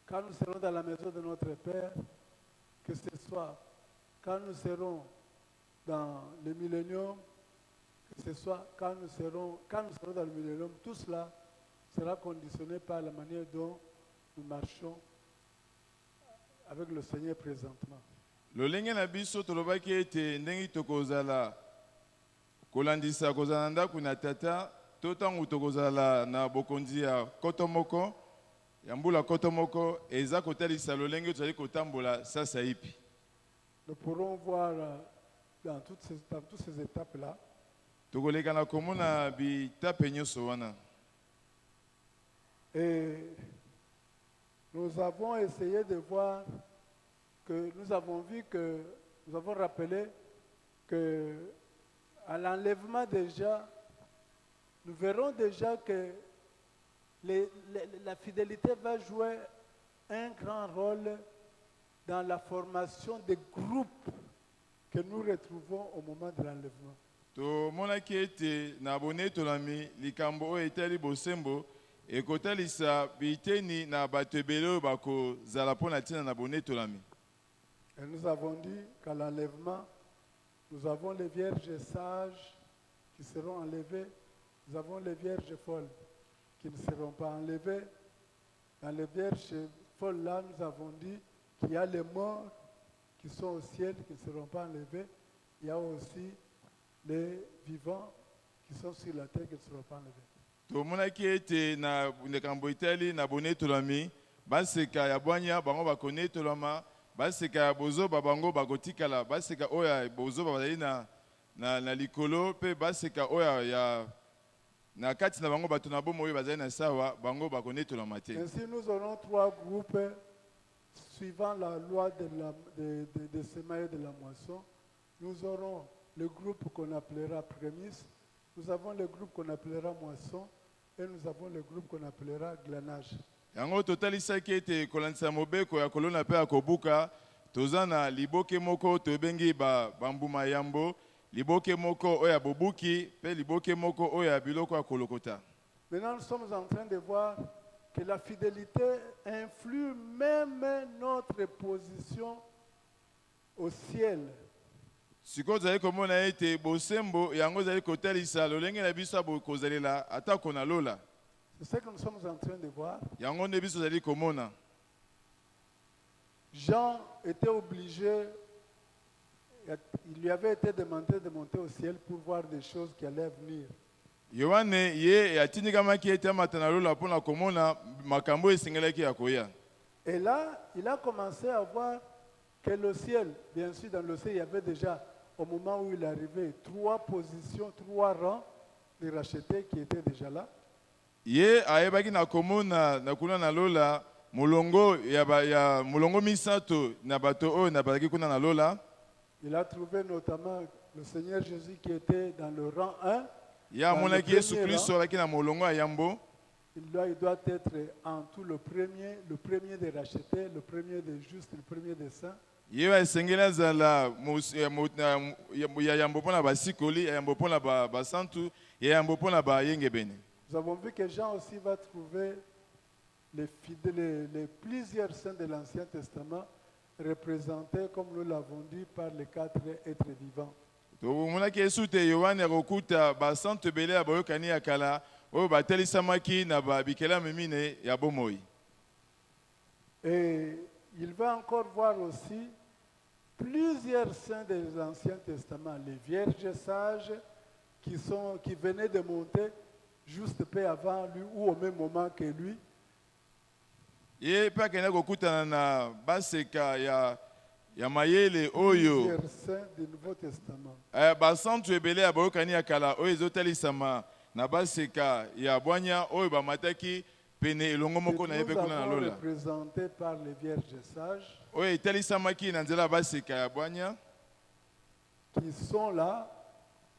Quand nous serons dans la maison de notre Père, que ce soit quand nous serons dans le millénium, que ce soit quand nous serons dans le millénium, tout cela sera conditionné par la manière dont nous marchons avec le Seigneur présentement. Lolenge na biso tolobaki ete ndenge tokozala kolandisa kozala ndako na tata to ntango tokozala na bokonzi ya koto moko ya mbula koto moko eza kotalisa lolenge tozali kotambola sasa ipi. Nous pourrons voir dans toutes ces étapes-là tokoleka na komona bitape nyonso wana. Et nous avons essayé de voir que nous avons rappelé que à l'enlèvement déjà, nous verrons déjà que la fidélité va jouer un grand rôle dans la formation des groupes que nous retrouvons au moment de l'enlèvement. tomonaki ete na bonetolami likambo oyo etali bosembo ekotalisa biteni na bato ebele oyo bakozala mpo na ntina na bonetolami. Et nous avons dit qu'à l'enlèvement, nous avons les vierges sages qui seront enlevées, nous avons les vierges folles qui ne seront pas enlevées. Dans les vierges folles là, nous avons dit qu'il y a les morts qui sont au ciel qui ne seront pas enlevés. Il y a aussi les vivants qui sont sur la terre qui ne seront pas enlevés. tomonaki ete na likambo etali na bonetolami baseka ya bwanya bango bakonetolama baseka ya bozoba bango bakotikala baseka oyo ya bozoba bazali na likolo mpe baseka oyo ya na kati na bango bato na bomoi oyo bazali na sawa bango bakonetolama te. Ainsi nous aurons trois groupes suivant la loi de semailles de la moisson. Nous aurons le groupe qu'on appellera prémisse, nous avons le groupe qu'on appellera moisson et nous avons le groupe qu'on appellera glanage. yango totalisaki ete kolandisa mobeko ya kolona mpe ya kobuka toza na liboke moko tobengi bambuma yambo liboke moko oyo ya bobuki mpe liboke moko oyo ya biloko ya kolokota. Maintenant nous sommes en train de voir que la fidélité influe même notre position au ciel. sikoyo tozali komona ete bosembo yango ezali kotalisa lolenge na biso ya bokozalela atako na lola. C'est ce que nous sommes en train de voir. yango nde biso tozali komona. Jean était obligé, il lui avait été demandé de monter au ciel pour voir des choses qui allaient venir. yohane ye atindikamaki ete amata na lola mpona komona makambo esengelaki ya koya. Et là, il a commencé à voir que le ciel, bien sûr, dans le ciel, il y avait déjà, au moment où il arrivait, 3 positions, 3 rangs de rachetés qui étaient déjà là. ye ayebaki na komona na kuna na lola mulongo ya mulongo misato na bato oyo na bazaki kuna na lola. Il a trouvé notamment le Seigneur Jésus qui était dans le rang 1. ya amonaki yesu kristo alaki na molongo ya yambo. Il doit être en tout le premier des rachetés, le premier des justes, le premier des saints. ye esengeli azala ya yambo mpona basikoli ya yambo mpona basantu ya yambo mpona bayengebene. Nous avons vu que Jean aussi va trouver les plusieurs saints de l'Ancien Testament représentés, comme nous l'avons dit, par les 4 êtres vivants. tomonaki yesu te yohane akokuta basantu ebele ya boyokani ya kala oyo batelisamaki na bikelami mine ya bomoi. Et il va encore voir aussi plusieurs saints de l'Ancien Testament, les vierges sages qui venaient de monter, juste peu avant lui ou au même moment que lui. ye mpe akende kokutana na baseka ya mayele oyo Plusieurs saints du Nouveau Testament. basantu ebele ya boyokani ya kala oyo ezotalisama na baseka ya bwanya oyo bamataki pene elongo Que moko na ye mpe nous kuna na avons lola représentés par les vierges sages oyo etalisamaki na nzela ya baseka ya bwanya qui sont là,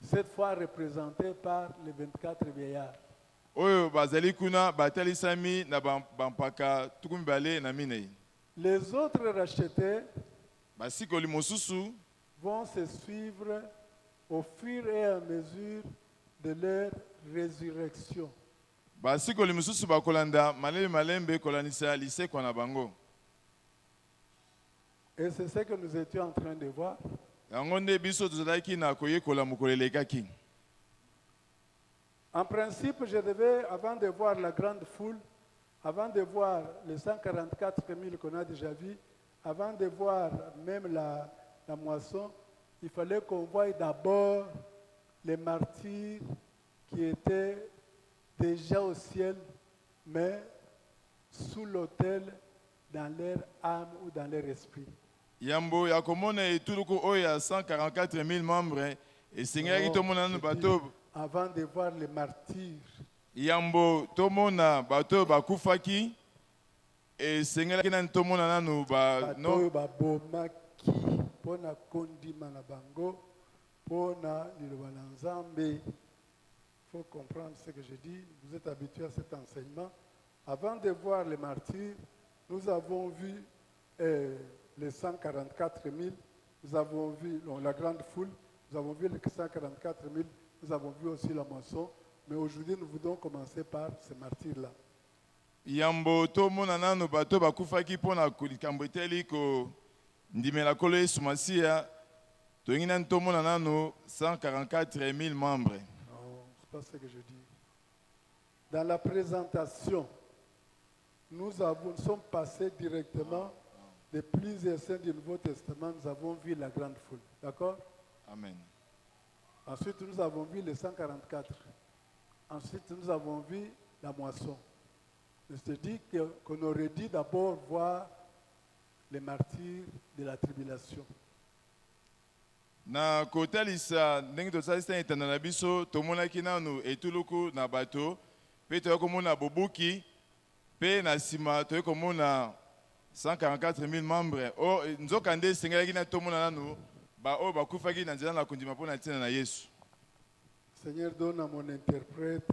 cette fois représentés par les 24 vieillards. oyo bazali kuna batalisami na bampaka tuku mibale na minei Les autres rachetés basikoli mosusu vont se suivre au fur et à mesure de leur résurrection. basikoli mosusu bakolanda malembe malembe kolanisa lisekwa na bango Et c'est ce que nous étions en train de voir. yango nde biso tozalaki na koyekola mokolo elekaki En principe, je devais, avant de voir la grande foule, avant de voir les 144 000 qu'on a déjà vus, avant de voir même la moisson, il fallait qu'on voie d'abord les martyrs qui étaient déjà au ciel, mais sous l'autel dans leur âme ou dans leur esprit. yambo ya komona etuluku oyo ya 144 000 membres esengaki tomona nanu je dis, bato avant de voir les martyrs, yambo tomona bato oyo bakufaki esengelaki nani tomona nanu bato oyo babomaki mpona kondima na bango mpona liloba na Nzambe. Il faut comprendre ce que je dis. Vous êtes habitués à cet enseignement. Avant de voir les martyrs, nous avons vu les 144 000, nous avons vu la grande foule, nous avons vu les 144 000, nous avons vu aussi la moisson. Mais aujourd'hui, nous voulons commencer par ces martyrs-là. yambo tomona nanu bato bakufaki mpona likambo eteli kondimela kolo yesu masiya tolingi nani tomona nanu 144 000 membres Non, c'est pas ce que je dis. Dans la présentation, nous sommes passés directement de plusieurs saints du Nouveau Testament, nous avons vu la grande foule. D'accord? amen Ensuite, nous avons vu les 144. Ensuite, nous avons vu la moisson. Je te dis qu'on aurait dû d'abord voir les martyrs de la tribulation. na kotalisa ndenge tosalisa etanda na biso tomonaki nanu etuluku na bato mpe toyei komona bobuki mpe na nsima toyei komona 144 000 membres nzoka nde esengelaki na tomona nanu oyo bakufaki na nzela na kondima mpo na ntina na yesu Seigneur, donne à mon interprète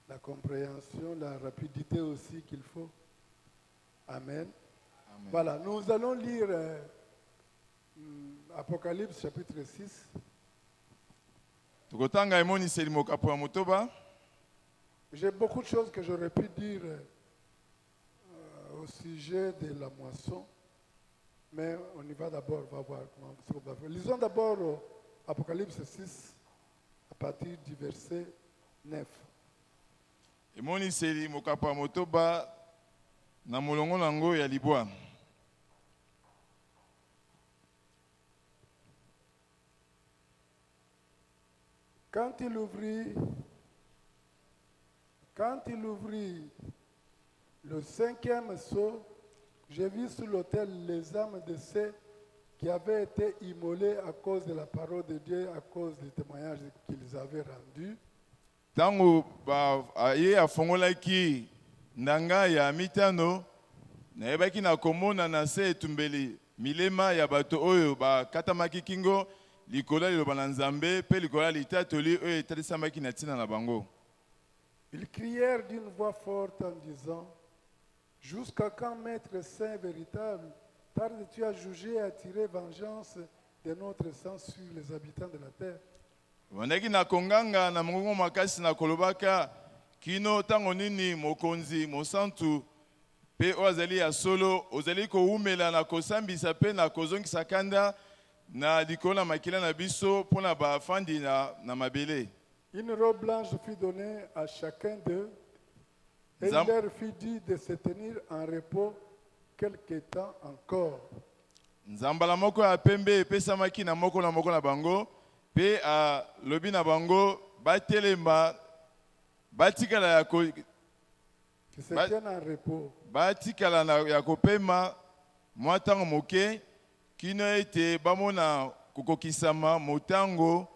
la compréhension, la rapidité aussi qu'il faut. Amen. amen Voilà, nous allons lire Apocalypse chapitre 6. tokotanga emoniseli mokapo ya motoba J'ai beaucoup de choses que j'aurais pu dire au sujet de la moisson, mais on y va d'abord, on va voir comment on va faire. Lisons d'abord Apocalypse 6 à partir du verset 9. emoniseli mokapo ya motoba na molongo nango ya libwa Quand il ouvrit le 5e sceau, j'ai vu sous l'autel les âmes de ceux qui avaient été immolés à cause de la parole de Dieu, à cause des témoignages qu'ils avaient rendus. ntango ye afongolaki ndanga ya mitano nayebaki na komona na se etumbeli milema ya bato oyo bakatamaki kingo likolo ya liloba na Nzambe mpe likolo ya litatoli oyo etalisamaki na ntina na bango Ils crièrent d'une voix forte en disant, « Jusqu'à quand, Maître saint véritable, tardes-tu à juger et à tirer vengeance de notre sang sur les habitants de la terre ?» bandaki na konganga na mongongo makasi na kolobaka kino ntango nini mokonzi mosantu mpe oyo azali ya solo ozali kowumela na kosambisa mpe na kozongisa kanda na likolo na makila na biso mpona bafandi na mabele Une robe blanche fut donnée à chacun d'eux, et il Zam- leur fut dit de se tenir en repos quelque temps encore. nzambala moko ya pembe epesamaki na moko na bango mpe alobi na bango batelema batikala qui se Ba- tiennent en repos. batikala ya kopema mwa ntango moke kino ete bamona kokokisama motango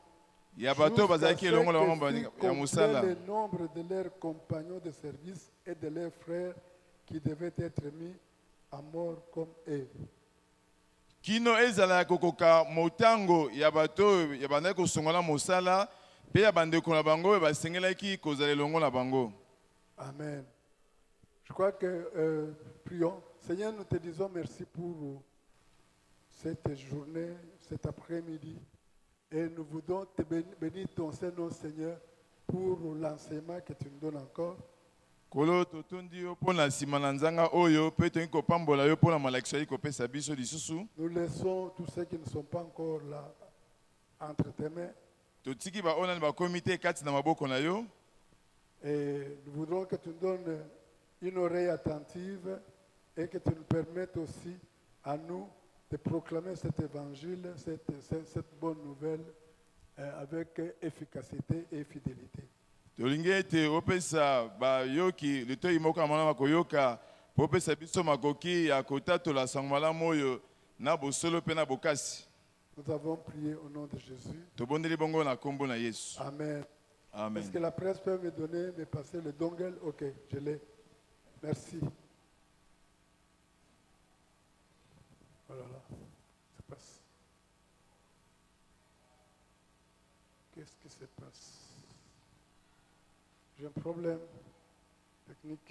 ya bato Jusqu'à bazalaki ce elongo na que bango fût ya complet mosala. le nombre de leurs compagnons de service et de leurs frères qui devaient être mis à mort comme eux. Kino ezala ya kokoka motango ya bato oyo ya bandaki kosongola mosala mpe ya bandeko na bango oyo basengelaki kozala elongo na bango. Amen. Je crois que prions. Seigneur, nous te disons merci pour cette journée, cet après-midi. Et nous voudons te bénir ton Saint-Nom, Seigneur, pour l'enseignement que tu nous donnes encore. Kolo totondi yo mpo na nsima na nzanga oyo mpe tolingi kopambola yo mpo na malakisi oyo kopesa biso lisusu. Nous laissons tous ceux qui ne sont pas encore là entre tes mains. Totiki baoyo nani bakomi te kati na maboko na yo. Et nous voudrons que tu nous donnes une oreille attentive et que tu nous permettes aussi à nous de proclamer cet évangile, cette bonne nouvelle avec efficacité et fidélité. Tolingi ete opesa bayoki litoi moko ya malamu koyoka mpo opesa biso makoki ya kotatola sango malamu oyo na bosolo mpe na bokasi. Nous avons prié au nom de Jésus. Tobondeli bongo na kombo na Yesu. Amen. Amen. Est-ce que la presse peut me passer le dongle? Ok, je l'ai. Merci. Oh là là, ça passe. Qu'est-ce qui se passe? J'ai un problème technique.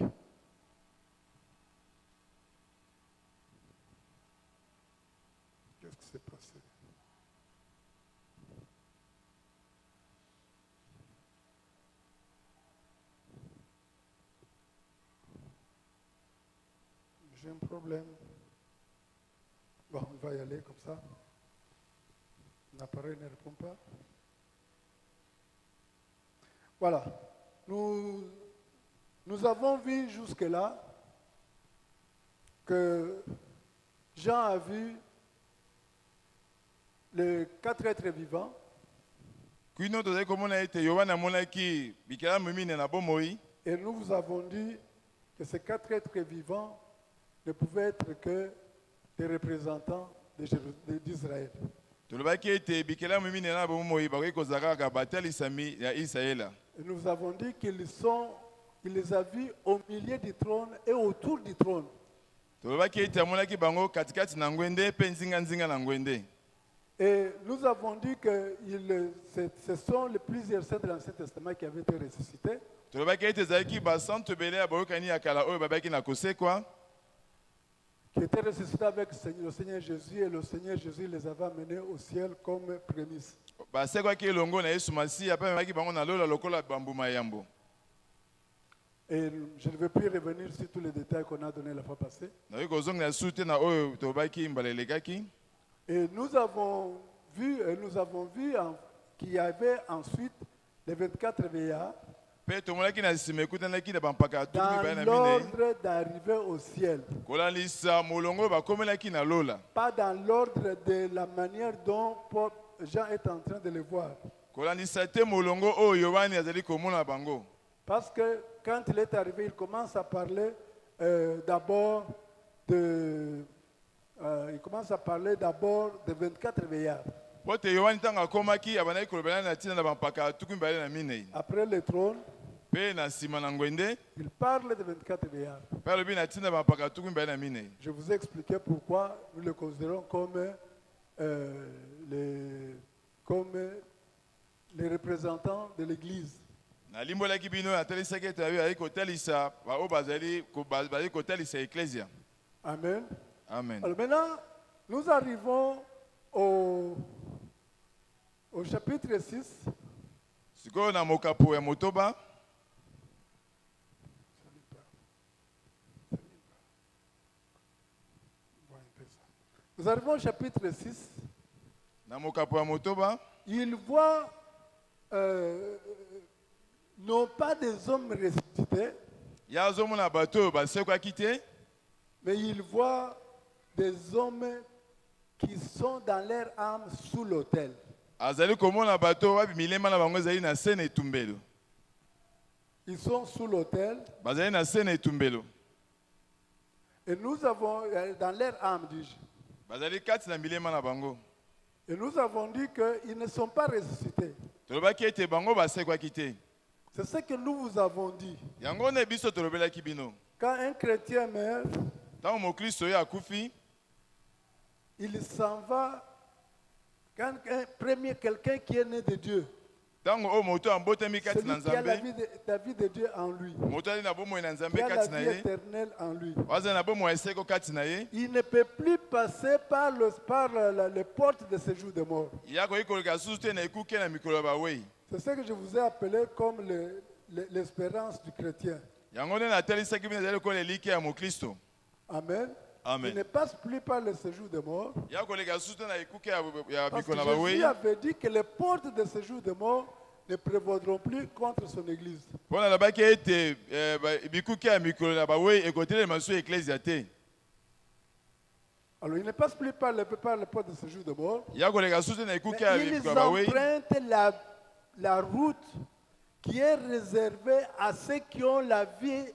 Qu'est-ce qui s'est passé? J'ai un problème. Bon, on va y aller comme ça. L'appareil ne répond pas. Voilà. Nous avons vu jusque-là que Jean a vu les 4 êtres vivants. Kuino tozali komona ete Yohana amonaki bikelamu mine na bomoi. Et nous vous avons dit que ces 4 êtres vivants ne pouvaient être que des représentants d'Israël. Tolobaki ete bikelamu mine na bomoi bakoki kozala kaka batalisami ya Israela. Et nous avons dit qu'il les a vus au milieu du trône et autour du trône. Tolobaki ete amonaki bango katikati na ngwende mpe nzinga na ngwende. Et nous avons dit que ce sont les plusieurs saints de l'Ancien Testament qui avaient été ressuscités. Tolobaki ete ezalaki basante ebele ya boyokani ya kala oyo babaki na kosekwa. Qui étaient ressuscités avec le Seigneur Jésus, et le Seigneur Jésus les avait amenés au ciel comme prémices. Basekwaki elongo na Yesu Masiya ape memaki bango na lola lokola bambuma yambo. Et je ne vais plus revenir sur tous les détails qu'on a donnés la fois passée. Nayoki kozongela su te na oyo tolobaki mbala elekaki. Et nous avons vu qu'il y avait ensuite les 24 veillards Mpe tomonaki na nsima ekutanaki na bampaka tuku dans mibale na minei. l'ordre d'arriver au ciel. Kolalisa molongo bakomelaki na lola. Pas dans l'ordre de la manière dont Jean est en train de le voir. Kolandisa te molongo oyo Yohani azali komona bango. Parce que quand il est arrivé, il commence à parler d'abord de 24 veillards. Pote Yohani ntango akomaki abandaki kolobela na ntina na bampaka tuku mibale na minei. Après le trône, Mpe na nsima na ngwende il parle de 24 veillards. mpe alobi na ntina na bampaka tuku mibale na minei. Je vous ai expliqué pourquoi nous le considérons comme les représentants de l'Église. Nalimbolaki bino natalisaki ete ayaki kotalisa baoyo bazali kotalisa eklesia. Amen. Amen. Alors maintenant, nous arrivons au chapitre 6. Sikoyo na mokapo ya motoba. Nous arrivons au chapitre 6. Na mokapo ya motoba. Il voit non pas des hommes ressuscités, Ya azomona bato oyo basekwaki te. mais il voit des hommes qui sont dans leur âme sous l'autel. Azali komona bato wapi milema na bango ezali na se na etumbelo. Ils sont sous l'autel. bazali na se na etumbelo, Et nous avons, dans leur âme, dis-je, bazali kati na milema na bango. et nous avons dit qu'ils ne sont pas ressuscités. Tolobaki ete bango basekwaki te. C'est ce que nous vous avons dit. Yango ne biso tolobelaki bino. Quand un chrétien meurt, Ntango mokristo oyo akufi, il s'en va. Quand quelqu'un qui est né de Dieu, ntango oyo moto ambotami kati celui na qui a Nzambe, la vie de Dieu en lui, moto ali na bomoi na qui Nzambe a la kati na vie ye, éternelle en lui, waza na bomoi ya seko kati na ye, il ne peut plus passer par les portes de séjour de mort. ya koki koleka susu te na ekuke na mikolo ya bawei. C'est ce que je vous ai appelé comme l'espérance du chrétien. Yango nde natalisaki bino ezali lokola elike ya mokristo. Amen. Amen. Il ne passe plus par le séjour de mort. Ya koleka susu te na ekuke ya Parce que mikolo ya bawei. Jésus avait dit que les portes de séjour de mort ne prévaudront plus contre son église. Mpo na alobaki ete bikuke ya mikolo ya bawei ekotelema su eklezia te. Alors, il ne passe plus par les portes de séjour de mort. Ya koleka susu te na Mais ekuke ya ils mikolo ya bawei. empruntent la route qui est réservée à ceux qui ont la vie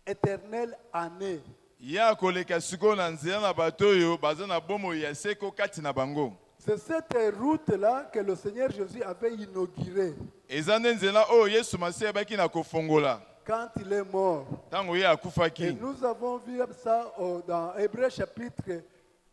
éternelle en eux. Ya koleka sikoyo na nzela na bato oyo baza na bomoi ya seko kati na bango. C'est cette route-là que le Seigneur Jésus avait inaugurée Eza nde nzela oyo Yesu Masiya ayebaki na kofongola quand il est mort. ntango ye Et akufaki. nous avons vu ça dans Hébreux chapitre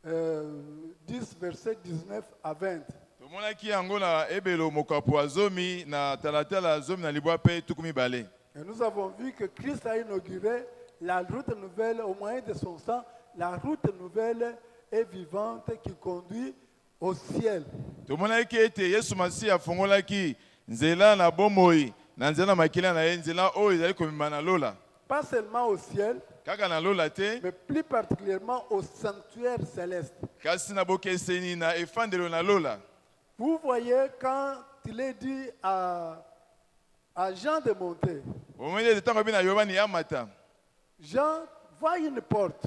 10, verset 19 à 20. Tomonaki yango na ebelo mokapo ya zomi na talatala ya zomi na libwa mpe tuku mibale. Et nous avons vu que Christ a inauguré la route nouvelle au moyen de son sang, la route nouvelle et vivante qui conduit au ciel. Tomonaki ete Yesu Masiya afongolaki nzela na bomoi na nzela na makila na ye, nzela oyo ezali komema na lola. Pas seulement au ciel, Kaka na lola te, mais plus particulièrement au sanctuaire céleste. kasi na bokeseni na efandelo na lola. Vous voyez, quand il est dit à Jean de monter, Omoni ete ntango ebi na Yohani amata. Jean voit une porte.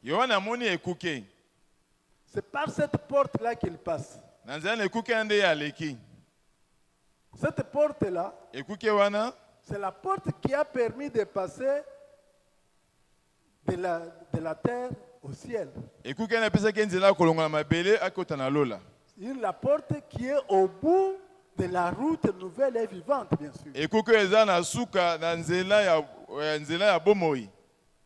Yohani amoni ekuke. C'est par cette porte-là qu'il passe. Na nzela na ekuke nde ye aleki. Cette porte-là, Ekuke wana c'est la porte qui a permis de passer de la terre au ciel. ekuke wana epesaki nzela ya kolongola mabele akota na lola. La porte qui est au bout de la route nouvelle et vivante, bien sûr. Ekuke eza na suka na nzela ya bomoi.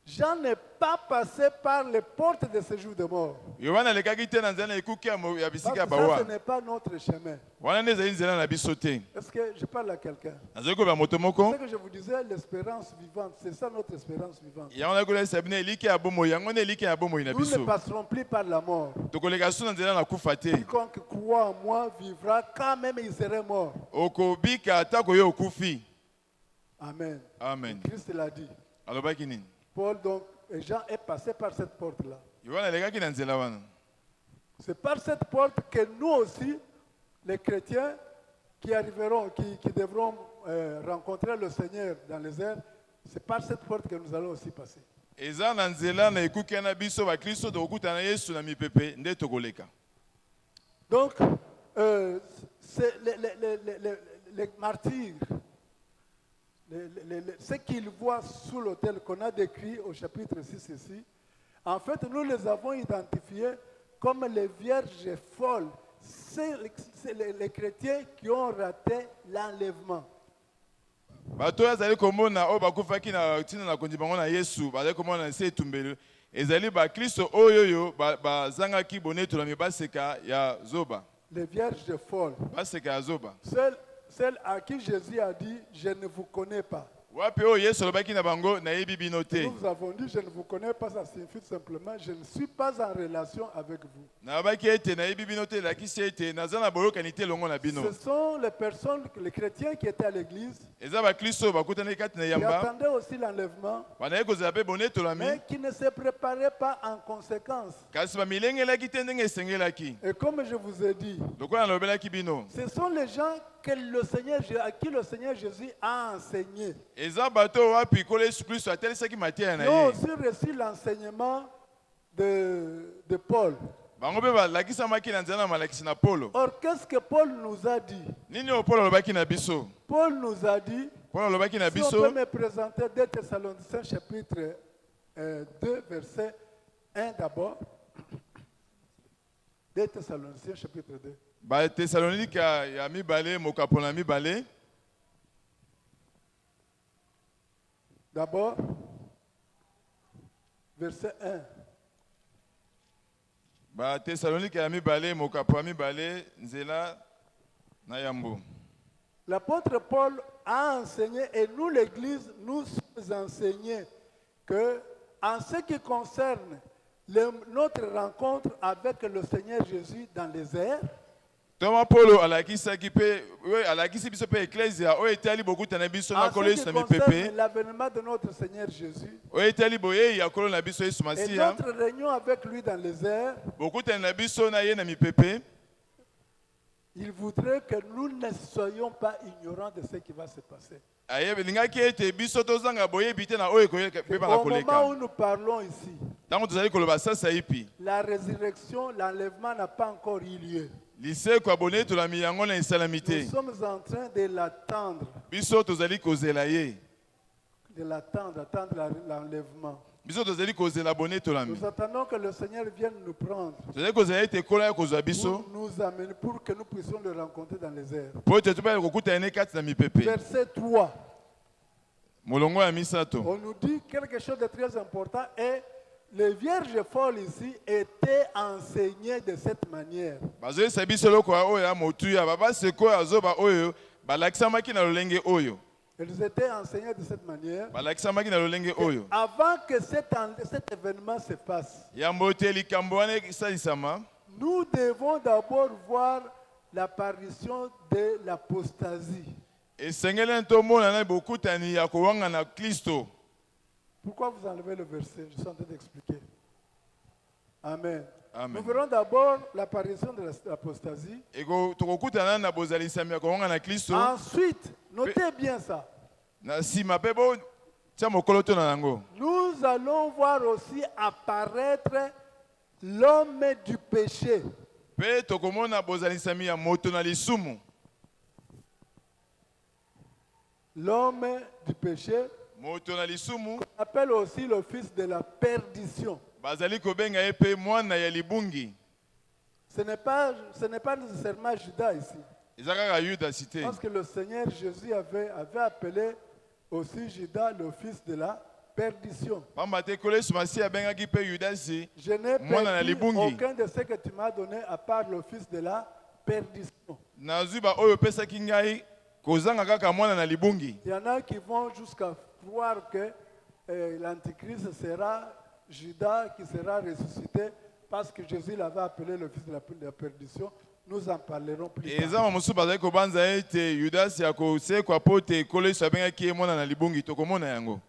Jean n'est pas passé par les portes de séjour de mort. Yohana alekaki te na nzela na ekuke ya Parce bisika que ya ça, bawa. ce n'est pas notre chemin. Wana nde ezali nzela na biso te. Est-ce que je parle à quelqu'un? Nazali koyeba moto C'est moko. ce que je vous disais, l'espérance vivante. C'est ça notre espérance vivante. Yango nakolakisa bino elike ya bomoi. Yango nde elike ya bomoi na Nous ne biso. passerons plus par la mort. Tokoleka su na nzela na kufa te. Quiconque croit en moi vivra quand même il serait mort. Okobika atako yo okufi. Amen. Amen. Christ l'a dit. Alobaki nini? Paul donc, et Jean est passé par cette porte-là. Yohana alekaki na nzela wana. C'est par cette porte que nous aussi, les chrétiens, qui arriveront, qui devront rencontrer le Seigneur dans les airs, c'est par cette porte que nous allons aussi passer. Eza na nzela na ekuke na biso bakristo tokokutana Yesu na mipepe nde tokoleka. Donc, c'est les martyrs, ce qu'ils voient sous l'autel qu'on a décrit au chapitre 6 ici, en fait, nous les avons identifiés comme les vierges folles. C'est les chrétiens qui ont raté l'enlèvement. Bato oyo azali komona oyo bakufaki na ntina na kondi bango na Yesu bazali komona na nse etumbelo ezali bakristo oyo bazangaki bonetolami baseka ya zoba. Les vierges folles. Baseka ya zoba. Celles à qui Jésus a dit, je ne vous connais pas. Wapi oyo Yesu alobaki na bango nayebi bino te. Nous vous avons dit, je ne vous connais pas, ça signifie tout simplement, je ne suis pas en relation avec vous. Nabaki ete nayebi bino te lakisi ete naza na boyokani te longo na bino. Ce sont les personnes, les chrétiens qui étaient à l'église, Eza bakristo bakutani kati na qui yamba attendaient aussi l'enlèvement, banaye kozala mpe bonetolami mais qui ne se préparaient pas en conséquence. kasi bamilengelaki te ndenge esengelaki. Et comme je vous ai dit, Lokola nalobelaki bino ce sont les gens à qui le Seigneur Jésus a enseigné. eza bato wapi kolo Yesu Kristo atelisaki mateya na Ils ont ye. aussi reçu l'enseignement de Paul. Bango mpe balakisamaki na nzela na malakisi na Polo. Or, qu'est-ce que Paul nous a dit? Nini oyo Polo alobaki na biso? Paul nous a dit, Paul alobaki na Si on biso peut me présenter 2 Thessaloniciens chapitre 2, verset 1 d'abord. 2 Thessaloniciens chapitre 2. ba Thessalonika ya mibale mokapo na mibale. D'abord, verset 1. Ba Thessalonika ya mibale mokapo ya mibale nzela na yambo. L'apôtre Paul a enseigné, et nous, l'Église, nous sommes enseignés que, en ce qui concerne notre rencontre avec le Seigneur Jésus dans les airs, Thomas Paulo alakisaki pe alakisi biso pe ecclesia o etali bokuta na biso na en kolo ce Yesu qui na mipepe concerne l'avènement de notre Seigneur Jésus, o etali boye ya kolo na biso Yesu et Masiya notre réunion avec lui dans les airs, bokuta na biso na ye na mipepe. il voudrait que nous ne soyons pas ignorants de ce qui va se passer. Aye lingaki ete biso tozanga boye bite na oyo koyeka pe ba Au moment koleka. où nous parlons ici, Tango tozali koloba sasa ipi la résurrection, l'enlèvement n'a pas encore eu lieu. lise ko abone to la miyango na Nous isalamite sommes en train de l'attendre, biso tozali kozela ye attendre l'enlèvement. biso tozali kozela bone to lami Nous attendons que le Seigneur vienne nous prendre, tozali kozela ete kola ya kozwa biso pour nous amener, pour que nous puissions le rencontrer dans les airs. po ete tobali kokuta ene kati na mipepe. Verset 3, Molongo ya misato on nous dit quelque chose de très important et les vierges folles ici étaient enseignées de cette manière. bazoyesa biso eloko ya oyo ya motuya babaseko azoba oyo balakisamaki na lolenge oyo Elles étaient enseignées de cette manière. balakisamaki na lolenge oyo Avant que cet événement se passe, yambo te likambo wana esalisama nous devons d'abord voir l'apparition de l'apostasie. esengeli tomona na bokutani ya kowanga na Kristo. Pourquoi vous enlevez le verset? Je suis en train d'expliquer. Amen. Amen. Nous verrons d'abord l'apparition de l'apostasie. Eko tokokutana na bozalisami ya kowanga na Kristo. Ensuite, notez bien ça. Na nsima pe bo tia mokolo to na yango. Nous allons voir aussi apparaître l'homme du péché. Pe tokomona bozalisami ya moto na lisumu. L'homme du péché, Moto na lisumu on appelle aussi le fils de la perdition. bazali kobenga ye pe mwana ya libungi. Ce n'est pas nécessairement Judas ici. Ezaka ka Yuda cité. Parce que le Seigneur Jésus avait appelé aussi Judas le fils de la perdition. Pamba te kolo Yesu Masiya abengaki pe Yudasi Je n'ai mwana na pas libungi. aucun de ce que tu m'as donné à part le fils de la perdition. nazwi ba oyo pesaki ngai kozanga kaka mwana na libungi. Il y en a qui vont jusqu'à croire que l'Antichrist sera Judas qui sera ressuscité parce que Jésus l'avait appelé le fils de la perdition. Nous en parlerons plus tard. Eza mosusu bazali kobanza ete Yudasi akosekwa po te kolo Yesu abengaki ye mwana na libungi tokomona yango.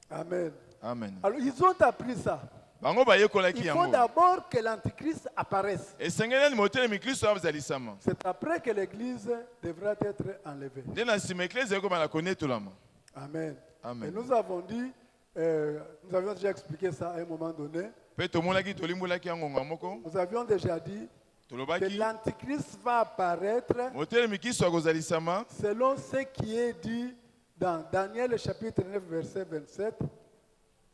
Amen. Amen. Alors ils ont appris ça. Bango bayekolaki Il faut yango. d'abord que l'Antichrist apparaisse. Esengeli motelemi Kristo azalisama. C'est après que l'Église devra être enlevée. Nde na nsima eklezia ekobana konetolama. Amen. Amen. Et nous avons dit, nous avions déjà expliqué ça à un moment donné. Pe tomonaki tolimbolaki yango ngonga moko. Nous avions déjà dit que Tolobaki l'Antichrist va apparaître motelemi Kristo akozalisama selon ce qui est dit dans Daniel chapitre 9 verset 27.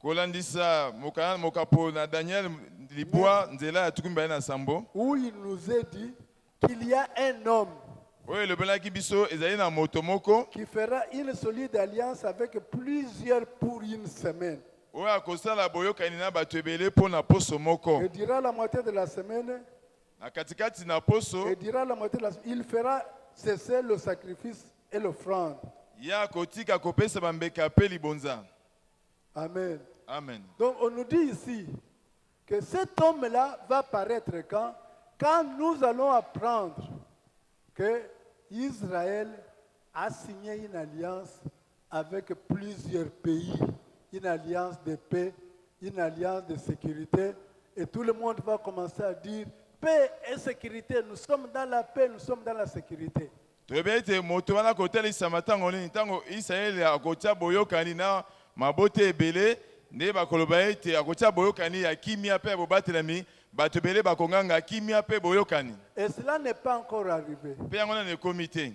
kolandisa mokapo na Daniel libwa nzela ya tukumi na sambo. Où il nous est dit qu'il y a un homme Oyo elobelaki biso ezali na moto moko qui fera une solide alliance avec plusieurs pour une semaine. oyo akosala boyokani na bato ebele mpo na poso moko. Et dira la moitié de la semaine, Na katikati na poso et dira la moitié de la semaine, il fera cesser le sacrifice et l'offrande. ya kotika kopesa bambeka pe libonza. Amen. Amen. Donc on nous dit ici que cet homme-là va paraître quand nous allons apprendre que Israël a signé une alliance avec plusieurs pays, une alliance de paix, une alliance de sécurité, et tout le monde va commencer à dire paix et sécurité, nous sommes dans la paix, nous sommes dans la sécurité. toyebi ete moto wana kotelisama ntango nini ntango Israele akotia boyokani na mabote ebele nde bakoloba ete akotia boyokani ya kimia mpe ya bobatelami bato ebele bakonganga kimia mpe boyokani Et cela n'est pas encore arrivé. mpe yango nano ekomi te.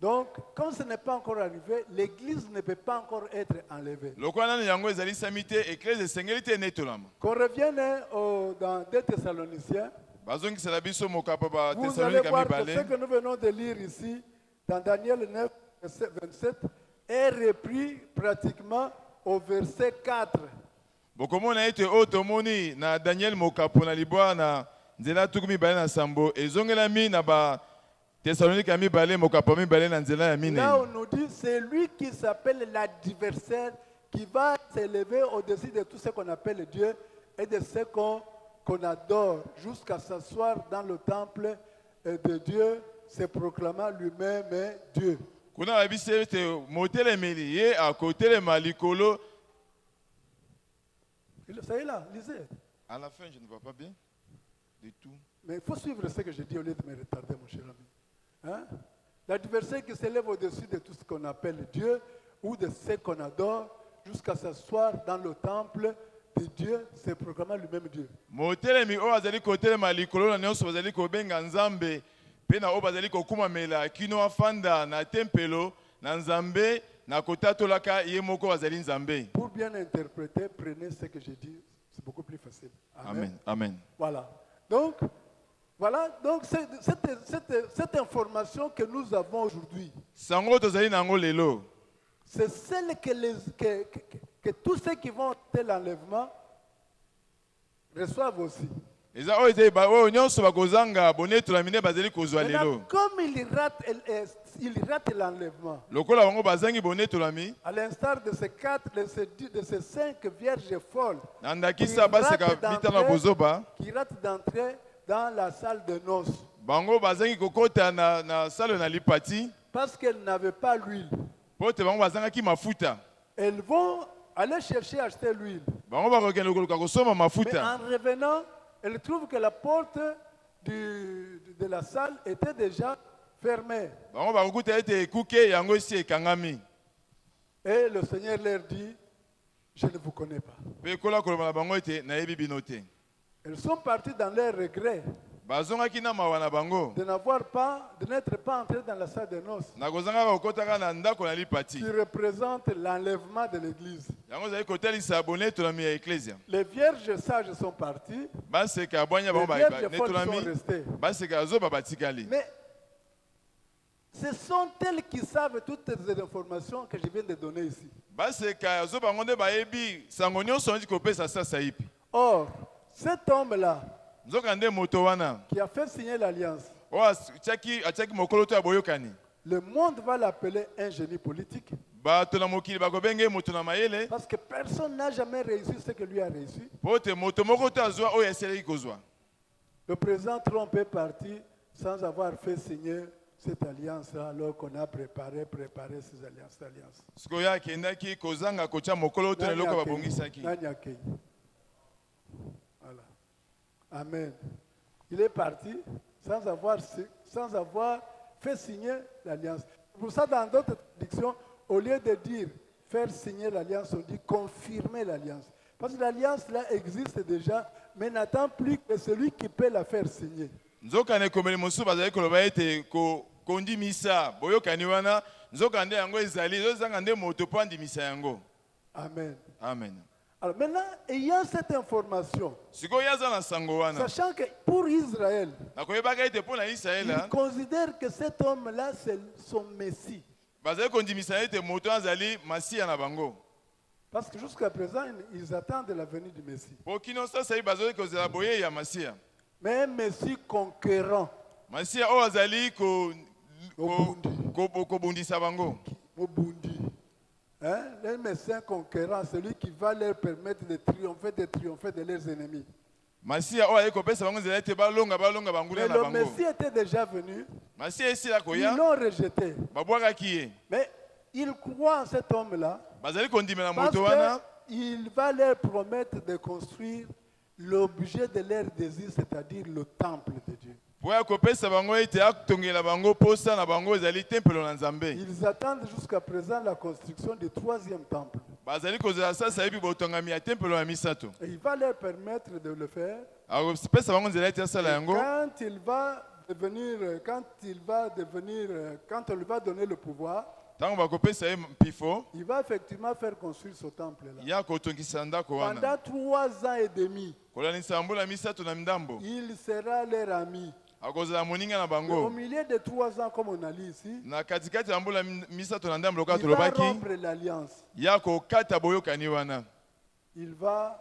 Donc, comme ce n'est pas encore arrivé, l'église ne peut pas encore être enlevée. lokola nani yango ezalisami te eklese esengeli te netolama. Qu'on revienne dans 2 Thessaloniciens, Bazongisela biso mokapo ba vous allez Thessalonika voir que ce mibale. que nous venons de lire ici, dans Daniel 9, verset 27, est repris pratiquement au verset 4. Bokomona ete oyo tomoni na Daniel mokapo na libwa na nzela tuku mibale na sambo ezongelami na ba Thessalonika mibale mokapo mibale na nzela ya minei. Là, on nous dit, c'est lui qui s'appelle l'adversaire, qui va s'élever au-dessus de tout ce qu'on appelle Dieu et de ce qu'on adore, jusqu'à s'asseoir dans le temple de Dieu, se proclamant lui-même Dieu. Kuna babisi ete motelemeli ye akotelema likolo. Ça y est là, lisez. À la fin, je ne vois pas bien du tout. Mais il faut suivre ce que je dis au lieu de me retarder, mon cher ami. Hein? L'adversaire qui s'élève au-dessus de tout ce qu'on appelle Dieu ou de ce qu'on adore, jusqu'à s'asseoir dans le temple de Dieu, se proclamant lui-même Dieu. Motelemi oyo azali kotelema likolo na nyonso bazali kobenga nzambe pe na oyo bazali kokumamela kino afanda na tempelo na nzambe na kotatolaka ye moko azali nzambe. Pour bien interpréter, prenez ce que j'ai dit, c'est beaucoup plus facile. Amen. Amen. Voilà. Donc, cette information que nous avons aujourd'hui, Sango tozali nango lelo. c'est celle que tous ceux qui vont faire l'enlèvement reçoivent aussi. Eza oyo ezali ba oyo nyonso bakozanga bonetola mine bazali kozwa Maintenant, lelo. comme il rate l'enlèvement, Lokola bango bazangi bonetolami à l'instar de ces 5 vierges folles na ndakisa baseka bitana bozoba qui ratent d'entrer dans la salle de noces bango bazangi kokota na salo na lipati parce qu'elles n'avaient pas l'huile. pote bango bazangaki mafuta. Elles vont aller chercher à acheter l'huile. Bango bakokende koluka kosomba Mais mafuta. en revenant, elles trouvent que la porte de la salle était déjà fermée. Bango bakokuta ete ekuke yango esi ekangami. Et le Seigneur leur dit, je ne vous connais pas. Pe kola koloba na bango ete nayebi bino te. Elles sont parties dans leur regret Bazongaki na mawa na bango. de n'être pas entrées dans la salle de noces, Nakozanga bakotaka na ndako na lipati. qui représente l'enlèvement de l'église. Yango zali kotelisa bonetolami ya eklesia. Les vierges sages sont parties, Baseka abwanya les bango vierges folles sont banetolami. restées. Baseka azoba batikali. Mais ce sont elles qui savent toutes ces informations que je viens de donner ici. Baseka azoba ngonde bayebi sango nyonso ndi kopesa sasa ipi. Or, cet homme-là Nzoka nde moto wana. qui a fait signer l'alliance, O atiaki mokolo to ya boyokani. le monde va l'appeler un génie politique Bato na mokili bakobenge moto na mayele. parce que personne n'a jamais réussi ce que lui a réussi. Pote moto moko to azwa oyo eseleki kozwa. Le président Trump est parti sans avoir fait signer cette alliance-là alors qu'on a préparé ces alliances. Sikoyo akendaki kozanga kotia mokolo to eloko babongisaki. Nani akei. Voilà. Amen. Il est parti sans avoir fait signer l'alliance. Pour ça, dans d'autres traductions, au lieu de dire faire signer l'alliance, on dit confirmer l'alliance. Parce que l'alliance là existe déjà, mais n'attend plus que celui qui peut la faire signer. Nzokane komeli mosusu bazali koloba ete kondimisa boyokani wana nzoka nde yango ezali ezozanga nde moto po andimisa yango. Amen. Amen. Alors maintenant, ayant cette information, Sikoyo aza na sango wana. sachant que pour Israël, Nakoyebaka ete mpo na Israele il considère que cet homme-là, c'est son Messie. bazali kondimisa ete moto azali masiya na bango. Parce que jusqu'à présent, ils attendent la venue du Messie. Po kino sasa bazali kozela boye ya masiya. Mais un Messie conquérant, Masiya oyo azali Obundi. kobundisa bango. Mobundi. Hein? Un Messie conquérant, celui qui va leur permettre de triompher de leurs ennemis. Masiya oyo ayei kopesa bango nzela ete balonga banguna Mais na le bango. Messie était déjà venu, Masiya esila ils koya l'ont rejeté. babwakaki ye. Mais ils croient en cet homme-là Bazali kondimela parce moto wana. qu'il va leur promettre de construire l'objet de leur désir, c'est-à-dire le temple de Dieu. Po ya kopesa bango ete atongela bango posa na bango ezali tempelo na Nzambe. Ils attendent jusqu'à présent la construction du 3e temple. Bazali kozela sasa yebi botongami ya tempelo ya misato. Et il va leur permettre de le faire. Akopesa bango nzela ete asala yango. Quand il va devenir, quand on lui va donner le pouvoir, ntango bakopesa ye mpifo il va effectivement faire construire ce temple-là. ya kotongisa ndako Pendant wana 3 ans et demi, kolanisa mbula misato na ndambo il sera leur ami. akozala moninga na Au bango milieu de 3 ans, comme on a lu ici, na katikati ya mbula misato na ndambo lokola il va tolobaki rompre l'alliance. ya kokata boyokani wana Il va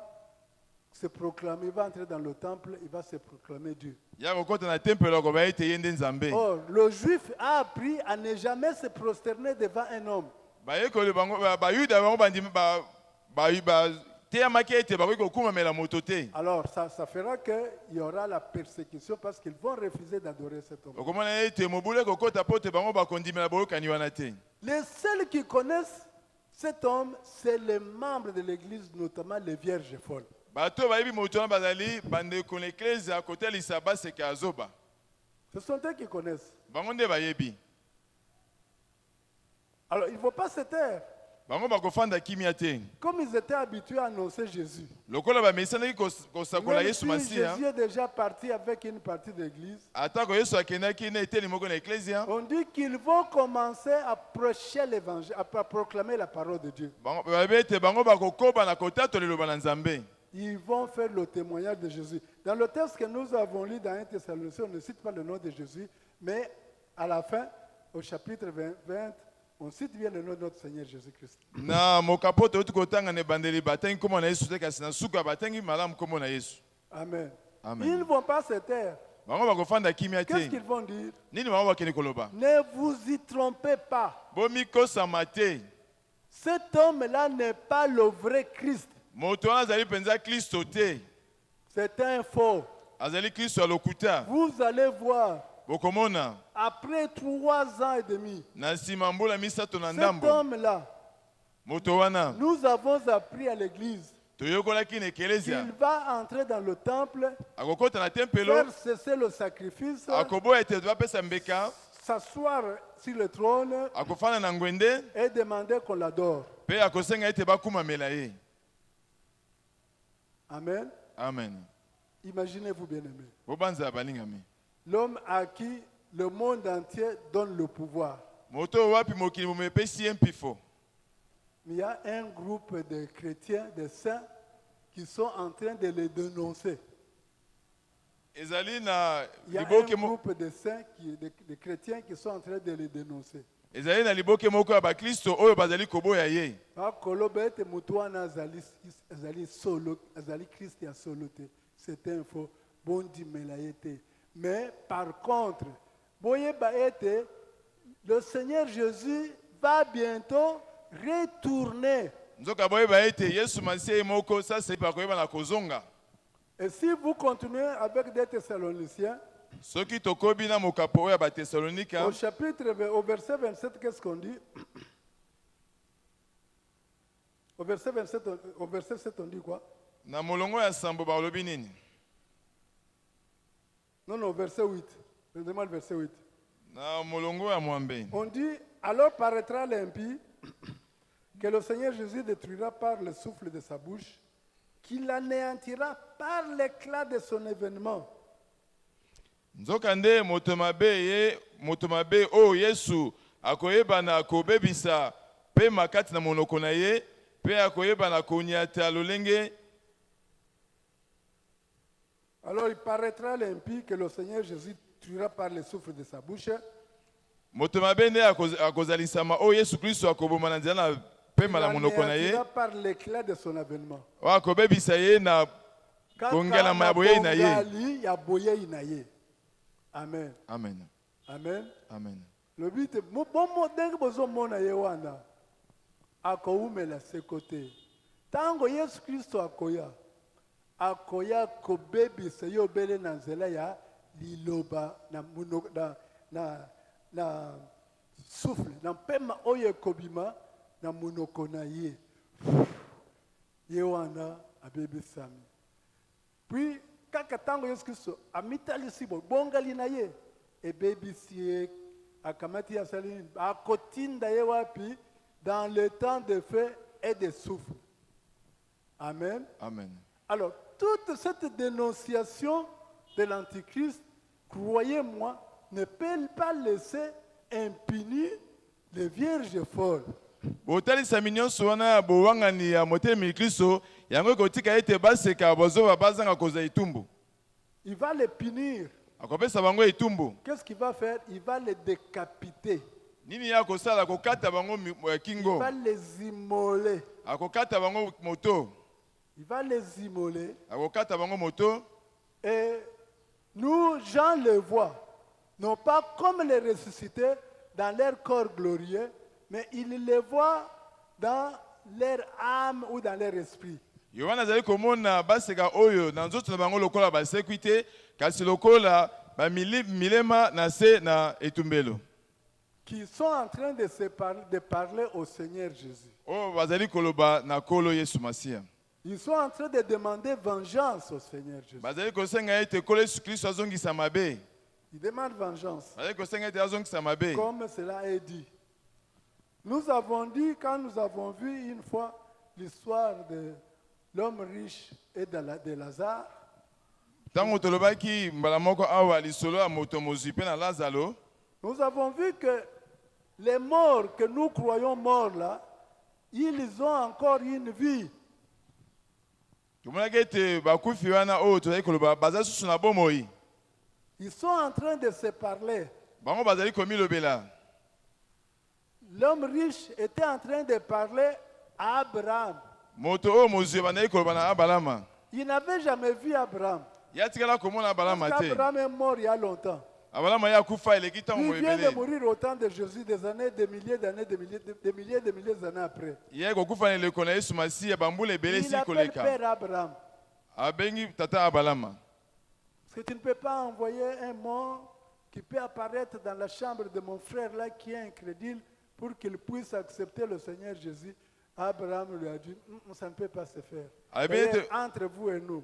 se proclamer, il va entrer dans le temple, il va se proclamer Dieu. ya kokota na tempelo akoba ete ye nde nzambe Or, le juif a appris à ne jamais se prosterner devant un homme. bayekoli bango bayuda bango bandimi bateyamaki ete bakoki kokumamela moto te Alors, ça fera qu'il y aura la persécution parce qu'ils vont refuser d'adorer cet homme. okomona ete mobulu ekokota po te bango bakondimela boyokani wana te. Les seuls qui connaissent cet homme, c'est les membres de l'église, notamment les vierges folles. bato bayebi moto wana bazali bandeko na eklezia kotalisa baseka azoba Ce sont eux qui connaissent. bango nde bayebi Alors, il ne faut pas se taire. bango bakofanda kimia te Comme ils étaient habitués à annoncer Jésus. lokola bamesianaki kosakola Même yesu si masiya Jésus est déjà parti avec une partie de l'église, atako yesu akendaki na eteni moko na eklezia on dit qu'ils vont commencer à prêcher l'évangile, à proclamer la parole de Dieu. bayebi ete bango bakokoba na kotatola liloba na nzambe Ils vont faire le témoignage de Jésus. Dans le texte que nous avons lu dans 1 Thessaloniciens, on ne cite pas le nom de Jésus, mais à la fin, au chapitre 20, on cite bien le nom de notre Seigneur Jésus-Christ. na mokapo toyoti kotanga na ebandeli batangi nkombo na yesu te kasi na suka batangi malamu nkombo na yesu Amen. Amen. Ils ne vont pas se taire. bango bakofanda kimia Qu'est-ce te qu'ils vont dire? nini bango bakende koloba Ne vous y trompez pas. bomikosama te Cet homme-là n'est pas le vrai Christ. moto wana azali mpenza kristo te C'est un faux. azali kristo ya lokuta Vous allez voir, bokomona après 3 ans et demi, na nsima mbula misato na cet ndambo homme-là, moto wana nous avons appris à l'église toyokolaki na ekelezia qu'il va entrer dans le temple, akokota na tempelo faire cesser le sacrifice, akoboya ete bapesa mbeka s'asseoir sur le trône akofanda na ngwende et demander qu'on l'adore. mpe akosenga ete bakumamela ye. Amen. Amen. Imaginez-vous, bien-aimés. Bobanza balingami. L'homme à qui le monde entier donne le pouvoir. Moto wapi mokili mumepesi ye mpifo. Mais il y a un groupe de chrétiens, de saints, qui sont en train de les dénoncer. Ezali na Il y a un liboke mo groupe de saints, de chrétiens qui sont en train de les dénoncer. ezali na liboke moko ya bakristo oyo bazali koboya ye. Koloba ete mutu wana azali solo, azali Christ ya solo te. C'est un faux. Bondimela ye te. Mais par contre, boyeba ete le Seigneur Jésus va bientôt retourner. Nzoka boyeba ete Yesu Masiya ye moko sasa bakoyeba na kozonga. Et si vous continuez avec des Thessaloniciens, Soki tokobi na mokapo oyo ya Bathessalonika, au verset 27, qu'est-ce qu'on dit? Au verset 7, on dit quoi? na molongo ya sambo balobi nini? Non, au verset 8. Je demande le verset 8. Na molongo ya mwambe. On dit, alors paraîtra l'impie que le Seigneur Jésus détruira par le souffle de sa bouche, qu'il anéantira par l'éclat de son événement. Nzoka nde moto mabe oyo Yesu akoyeba na kobebisa pe makati na monoko na ye pe akoyeba na koniata lolenge. Alors il paraîtra l'impie que le Seigneur Jésus tuera par le souffle de sa bouche. Moto mabe nde akozalisama oyo Yesu Kristo akoboma na nzela na pema na monoko na ye. Par l'éclat de son avènement. Wa akobebisa ye na kongelama ya boyei na ye. Amen. Amen. Amen. Amen. Le but est bon denge bozo mona ye wana akoumela se côté. Tango Yesu Kristo akoya kobebisa yo bele na nzela ya liloba na souffle na pema oyo ekobima na monoko na ye. Ye wana abebisami. Puis kaka tango Yesu Kristo amitalisi bongali na ye ebebisi ye akamati ya salini akotinda ye wapi dans le temps de feu et de souffle. Amen. Amen. Alors toute cette dénonciation de l'antichrist croyez-moi, ne peut pas laisser impuni les vierges folles. botalisa nyonso wana bowangani ya motema Kristo yango ekotika ete baseka bozoba bazanga kozwa etumbu. Il va les punir. Akopesa bango etumbu. Qu'est-ce qu'il va faire? Il va les décapiter. Nini ya kosala kokata bango Il kingo. va les immoler. Akokata bango moto. Il va les immoler. Akokata bango moto. Et nous, Jean le voit, non pas comme les ressuscités dans leur corps glorieux, mais il les voit dans leur âme ou dans leur esprit. Yohana azali komona baseka oyo na nzoto na bango lokola basekwi te kasi lokola ba milema na se na etumbelo. Qui sont en train de parler au Seigneur Jésus. Oh bazali koloba na kolo Yesu Masiya. Ils sont en train de demander vengeance au Seigneur Jésus. Bazali kosenga ete kolo Yesu Kristo azongisa mabe. Ils demandent vengeance. Bazali kosenga ete azongisa mabe. Comme cela est dit. Nous avons dit, quand nous avons vu une fois l'histoire de l'homme riche et de Lazare, Tango tolobaki mbala moko awa lisolo ya moto mozwi pe na Lazaro. nous avons vu que les morts que nous croyons morts là, ils ont encore une vie. Tomonaki ete bakufi wana oyo tozali koloba bazali susu na bomoi. Ils sont en train de se parler. Bango bazali komilobela. L'homme riche était en train de parler à Abraham. Moto oyo mozwi bandaki koloba na Abalama. Il n'avait jamais vu Abraham. Yatikala komona Abalama te. Abraham est mort il y a longtemps. Abalama ya kufa eleki ntango Il vient de moyebele. mourir au temps de Jésus, des années, des milliers d'années, des milliers d'années après. Ye kokufa na eleko na Yesu Masiya bambula ebele Il si appelle koleka. Père Abraham. Abengi tata Abalama. Parce que tu ne peux pas envoyer un mort qui peut apparaître dans la chambre de mon frère là qui est incrédule pour qu'il puisse accepter le Seigneur Jésus. Abraham lui a dit, ça ne peut pas se faire. D'ailleurs, entre vous et nous,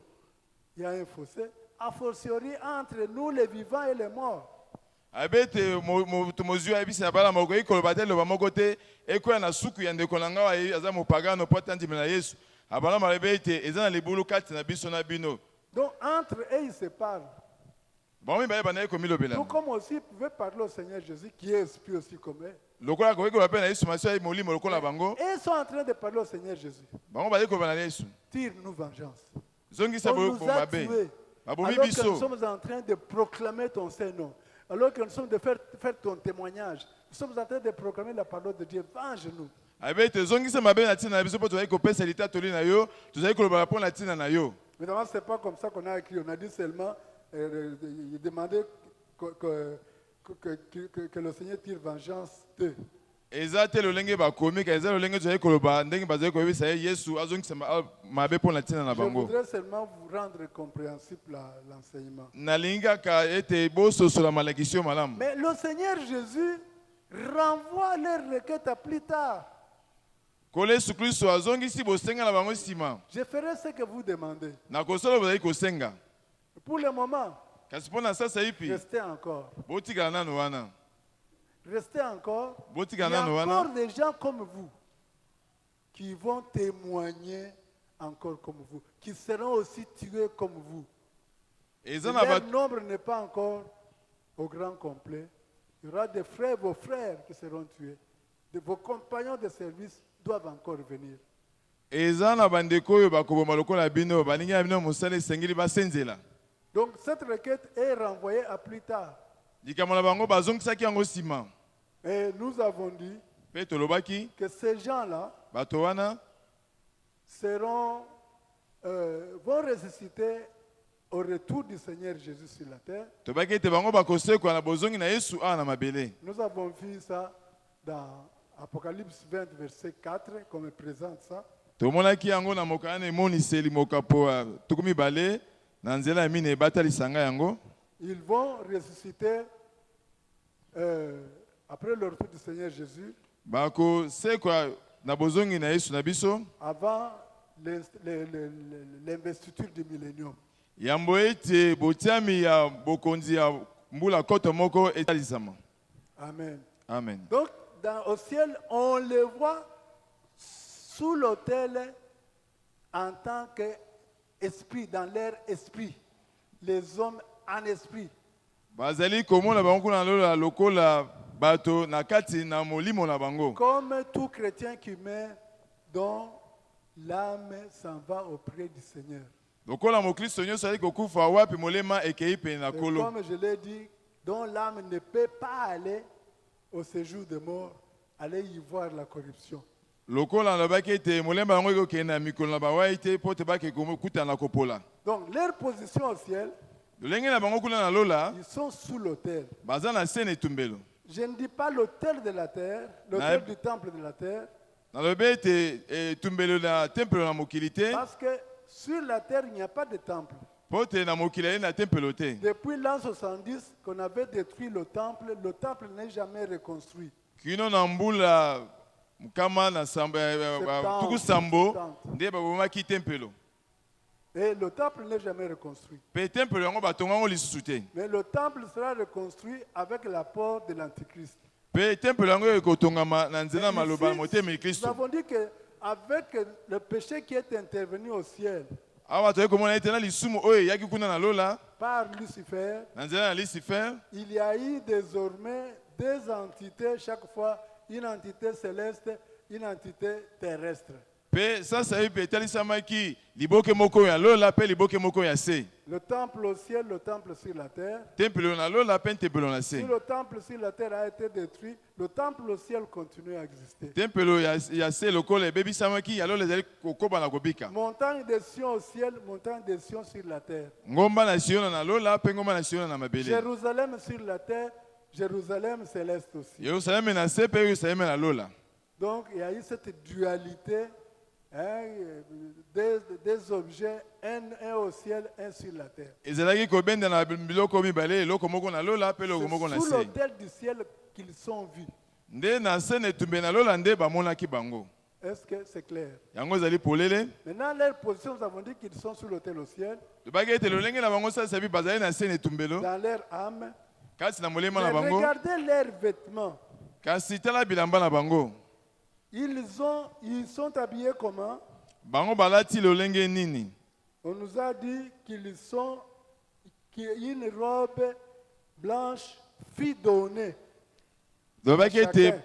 il y a un fossé. A fortiori entre nous les vivants et les morts. Abete moto mozwi ayebisi na Balama okoki koloba te loba moko te ekoya na suku ya ndeko na ngai aza mopagano po atandimela Yesu. Abalama alobi ete eza na libulu kati na biso na bino. Donc entre eux ils se parlent. Bango mibale bandaki komilobela. Tout comme aussi ils pouvaient parler au Seigneur Jésus qui est esprit aussi comme eux. Lokola koki koloba pe na Yesu Masiya molimo lokola bango. Et ils sont en train de parler au Seigneur Jésus. Bango bazali koloba na Yesu. Tire-nous vengeance. Zongisa On nous a mabe. tués. Babomi Alors que nous biso. sommes en train de proclamer ton Saint-Nom. Alors que nous sommes de faire ton témoignage. Nous sommes en train de proclamer la parole de Dieu. Venge-nous. Abete zongisa mabe na tina na biso po tozali kopesa litatoli na yo, tozali koloba po na tina na yo. Évidemment, ce n'est pas comme ça qu'on a écrit. On a dit seulement, demander que le Seigneur tire vengeance d'eux. Eza te lolenge bakomi ka eza lolenge tozali koloba ndenge bazali koyebisa ye Yesu azongisa mabe po na tina na Je bango. voudrais seulement vous rendre compréhensible l'enseignement. Nalingi kaka ete bososola malakisio malamu. Mais le Seigneur Jésus renvoie leur requête à plus tard. Kolo Yesu Kristo azongisi bosenga na bango nsima. Je ferai ce que vous demandez. Na kosala bozali kosenga. Pour le moment, Kasi mpo na sasa ipi restez encore. botikala nano wana. Restez encore. Il y Botikala a nano encore wana. des gens comme vous qui vont témoigner encore comme vous, qui seront aussi tués comme vous. Eza na Leur bato nombre n'est pas encore au grand complet. Il y aura des frères, vos frères qui seront tués. Vos compagnons de service doivent encore venir. eza na bandeko oyo bakoboma lokola bino baningi ya bino mosala esengeli basenzela. Donc cette requête est renvoyée à plus tard. Likambo na bango bazongisaki yango nsima. Et nous avons dit Mpe tolobaki que ces gens-là bato wana vont ressusciter au retour du Seigneur Jésus sur la terre. tobaki ete bango bakosekwa na bozongi na Yesu awa na mabele. Nous avons vu ça dans Apocalypse 20, verset 4, comme il présente ça. Tomonaki yango na mokana emoniseli mokapo ya tuku mibale na nzela ya mine ebatalisanga yango. Ils vont ressusciter après le retour du Seigneur Jésus, Bakosekwa na bozongi na Yesu na biso. avant l'investiture du millénium. Yambo ete botiami ya bokonzi ya mbula koto moko etalisama. Amen. Amen. Donc, au ciel, on les voit sous l'autel en tant qu'esprit, dans leur esprit. Les hommes en esprit. bazali komona bango kuna lola lokola bato na kati na molimo na bango. Comme tout chrétien qui meurt, dont l'âme s'en va auprès du Seigneur. Lokola mokristo nyonso ali kokufa wapi molema ekei pe na Et kolo. comme je l'ai dit, dont l'âme ne peut pas aller au séjour de mort, aller y voir la corruption. Lokola nalobaki ete molema yango ekokende na mikolo na bawai te po te bakende kokuta na kopola. Donc leur position au ciel, lolenge na bango kuna na lola ils sont sous l'autel. baza na se na etumbelo. Je ne dis pas l'autel de la terre, l'autel du temple de la terre, nalobi ete etumbelo na tempelo na mokili te parce que sur la terre, il n'y a pas de temple. po te na mokili ali na tempelo te. Depuis l'an 70 qu'on avait détruit le temple n'est jamais reconstruit. Kino na mbula mukama na tuku sambo nde babomaki tempelo. Et le temple n'est jamais reconstruit. Pe tempelo yango batonga yango lisusu te. Mais le temple sera reconstruit avec l'apport de l'Antichrist. Pe tempelo yango ekotongama na nzela maloba na motema ya Nous Kristo. avons dit qu'avec le péché qui est intervenu au ciel Awa toye komona ete na lisumu oyo eyaki kuna na lola par Lucifer, na nzela na Lucifer il y a eu désormais deux entités, chaque fois une entité céleste, une entité terrestre. pe sasa ye pe etalisamaki liboke moko ya lola pe liboke moko ya se. Le temple au ciel, le temple sur la terre. Tempelo na lola pe tempelo na se. Si le temple sur la terre a été détruit, le temple au ciel continue à exister. Tempelo ya se lokola ebebisamaki ya lola ezali kokoba na kobika. Montagne de Sion au ciel, montagne de Sion sur la terre. Ngomba na Siona na lola pe ngomba na Siona na mabele. Jérusalem sur la terre, Jérusalem céleste aussi. Yerusalem na se pe Yerusalem na lola. Donc il y a eu cette dualité, hein, des objets, un au ciel, un sur la terre. Ezalaki kobenda na biloko mibale eloko moko na lola pe eloko moko na C'est sous se. l'autel du ciel qu'ils sont vus. Nde na se na etumbe na lola nde bamonaki bango. Est-ce que c'est clair? Yango ezali polele. Maintenant, leur position, nous avons dit qu'ils sont sous l'autel au ciel, Tobaki ete lolenge na bango sasa bi bazali na se na etumbelo. dans leur âme. Kasi na molema na Mais bango. regardez leurs vêtements. Kasi tala bilamba na bango. Ils sont habillés comment? Bango balati lolenge nini. On nous a dit qu'il y a une robe blanche fidonnée. Tobaki ete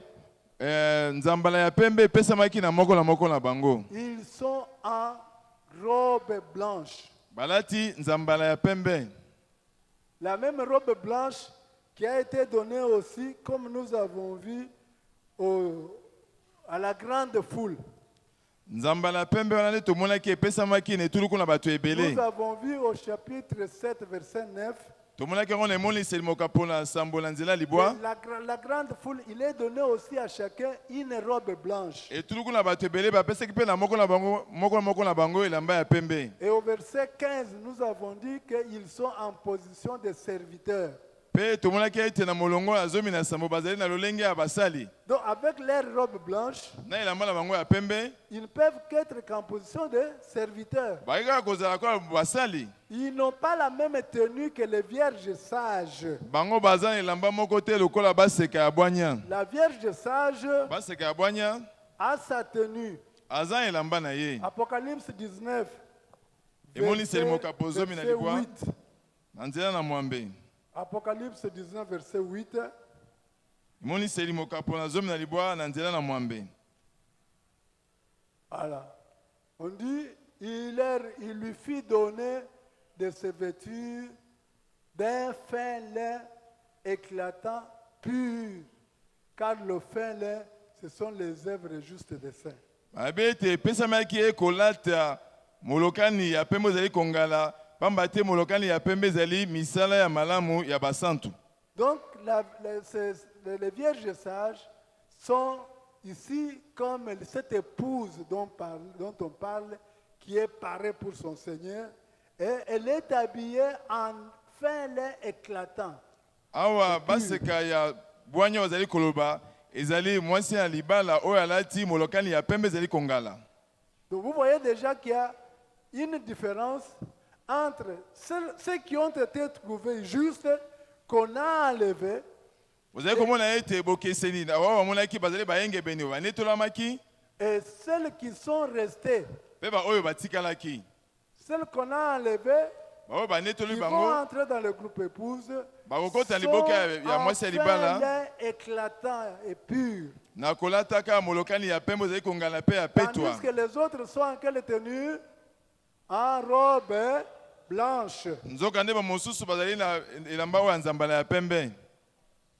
Chacun. nzambala ya pembe epesamaki na moko na bango. Ils sont en robe blanche. Balati nzambala ya pembe. La même robe blanche qui a été donnée aussi, comme nous avons vu, à la grande foule. Nzambala ya pembe wana nde tomonaki epesamaki na etuluku na bato ebele. Nous avons vu au chapitre 7, verset 9, Tomonaki yango na emoniseli mokapo na sambo na nzela libwa. la grande foule, il est donné aussi à chacun une robe blanche. Etuluku na bato ebele bapesaki mpe na moko na bango elamba ya pembe. Et au verset 15, nous avons dit qu'ils sont en position de serviteurs. Pe tomonaki ete na molongo azomi na sambo bazali na lolenge ya basali. Donc avec leur robe blanche, Na elamba na bango ya pembe. ils ne peuvent qu'être qu'en position de serviteurs. Bayika kozala kwa basali. Ils n'ont pas la même tenue que les vierges sages. Bango baza na elamba moko te lokola baseka ya bwanya. La vierge sage Baseka ya bwanya a sa tenue. aza na elamba na ye. Apocalypse 19, Emoniseli mokapo zomi na verset libwa. 8. Na nzela na mwambe. Apocalypse 19, verset 8. Emoniseli mokapo na zomi na libwa na nzela na mwambe. Voilà. On dit, il lui fit donner de se vêtir d'un fin lin éclatant, pur, car le fin lin, ce sont les œuvres justes des saints. Abete epesamaki ye kolata molokani ya pembe ezali kongala pamba te molokani ya pembe ezali misala ya malamu ya basantu. Donc, les vierges sages sont ici comme cette épouse dont on parle, qui est parée pour son Seigneur, et elle est habillée en fin lin éclatant. Awa baseka ya bwanya bazali koloba ezali mwasi ya libala oyo alati molokani ya pembe ezali kongala. Donc, vous voyez déjà qu'il y a une différence entre ceux qui ont été trouvés justes, qu'on a enlevés, Ozali komona ete bokeseni na wa bamonaki bazali bayenge beni banetolamaki et celles qui sont restées. pe ba oyo batikalaki. Celles qu'on a enlevées, bao banetoli qui vont bango entrer dans le groupe épouse bakokota sont liboka ya mwasi ya enfin libala lait éclatant et pur. na kolataka molokani ya pembe ozali kongala mpe ya petwa. Tandis que les autres sont en quelle tenue? En robe blanche. Nzoka nde bamosusu bazali na elamba oyo ya nzambala ya pembe.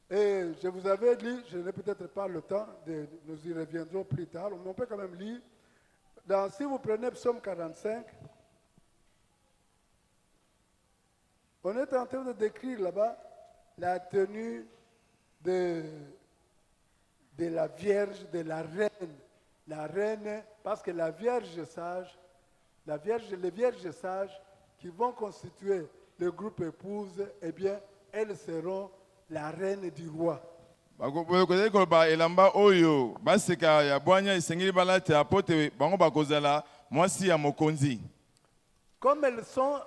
Et je vous avais dit, je n'ai peut-être pas le temps, nous y reviendrons plus tard, mais on peut quand même lire. Si vous prenez Psaume 45, on est en train de décrire là-bas la tenue de la Vierge, de la reine. La reine, parce que la Vierge sage, les Vierges sages qui vont constituer le groupe épouse, eh bien, elles seront la reine du roi. Bakozali koloba elamba oyo baseka ya bwanya esengeli balata po te bango bakozala mwasi ya mokonzi. Comme elles sont